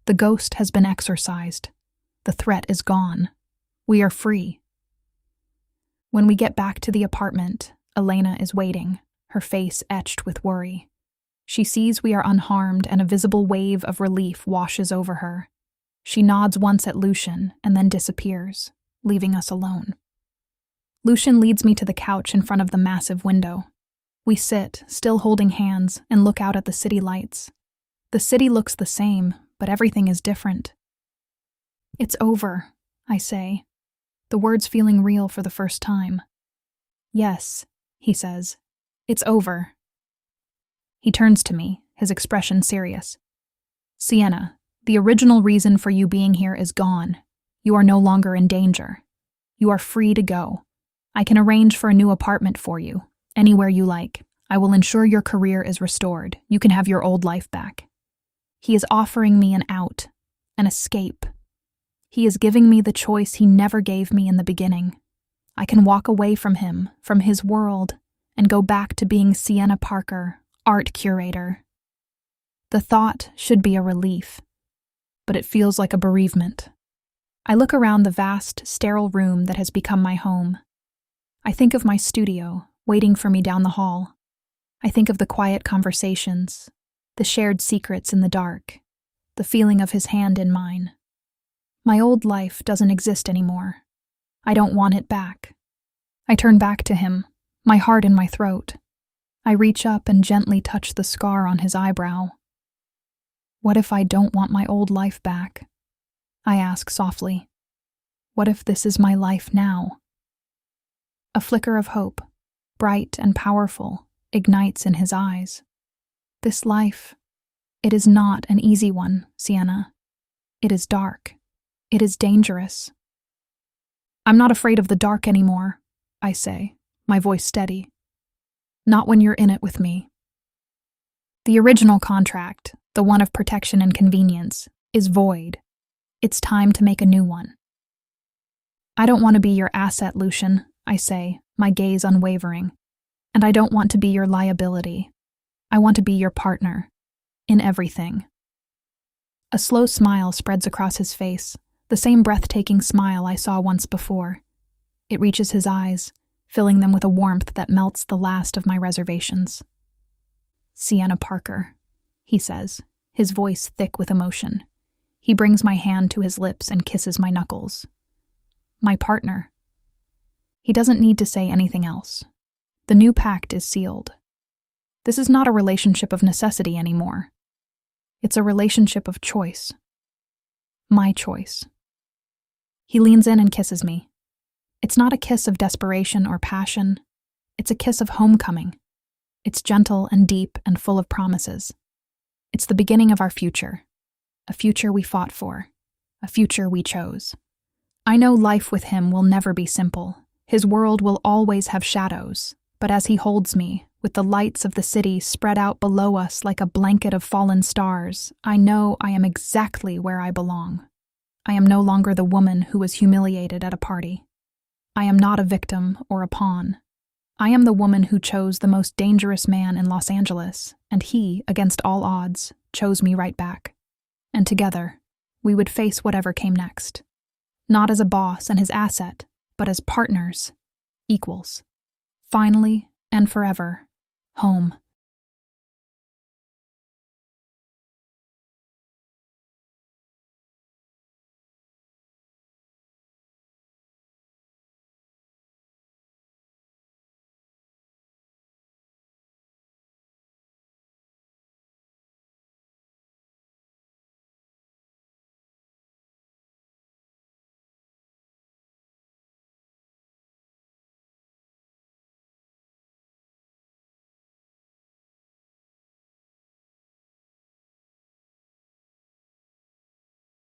The ghost has been exorcised. The threat is gone. We are free. When we get back to the apartment, Elena is waiting, her face etched with worry. She sees we are unharmed, and a visible wave of relief washes over her. She nods once at Lucian and then disappears, leaving us alone. Lucian leads me to the couch in front of the massive window. We sit, still holding hands, and look out at the city lights. The city looks the same, but everything is different. "It's over," I say, the words feeling real for the first time. "Yes," he says, "it's over." He turns to me, his expression serious. "Sienna, the original reason for you being here is gone. You are no longer in danger. You are free to go. I can arrange for a new apartment for you, anywhere you like. I will ensure your career is restored. You can have your old life back." He is offering me an out, an escape. He is giving me the choice he never gave me in the beginning. I can walk away from him, from his world, and go back to being Sienna Parker, art curator. The thought should be a relief, but it feels like a bereavement. I look around the vast, sterile room that has become my home. I think of my studio, waiting for me down the hall. I think of the quiet conversations, the shared secrets in the dark, the feeling of his hand in mine. My old life doesn't exist anymore. I don't want it back. I turn back to him, my heart in my throat. I reach up and gently touch the scar on his eyebrow. "What if I don't want my old life back?" I ask softly. "What if this is my life now?" A flicker of hope, bright and powerful, ignites in his eyes. "This life, it is not an easy one, Sienna. It is dark. It is dangerous." "I'm not afraid of the dark anymore," I say, my voice steady. "Not when you're in it with me." The original contract, the one of protection and convenience, is void. It's time to make a new one. "I don't want to be your asset, Lucian," I say, my gaze unwavering. "And I don't want to be your liability. I want to be your partner. In everything." A slow smile spreads across his face, the same breathtaking smile I saw once before. It reaches his eyes, filling them with a warmth that melts the last of my reservations. "Sienna Parker," he says, his voice thick with emotion. He brings my hand to his lips and kisses my knuckles. "My partner." He doesn't need to say anything else. The new pact is sealed. This is not a relationship of necessity anymore. It's a relationship of choice. My choice. He leans in and kisses me. It's not a kiss of desperation or passion. It's a kiss of homecoming. It's gentle and deep and full of promises. It's the beginning of our future. A future we fought for. A future we chose. I know life with him will never be simple. His world will always have shadows, but as he holds me, with the lights of the city spread out below us like a blanket of fallen stars, I know I am exactly where I belong. I am no longer the woman who was humiliated at a party. I am not a victim or a pawn. I am the woman who chose the most dangerous man in Los Angeles, and he, against all odds, chose me right back. And together, we would face whatever came next. Not as a boss and his asset, but as partners, equals. Finally, and forever, home.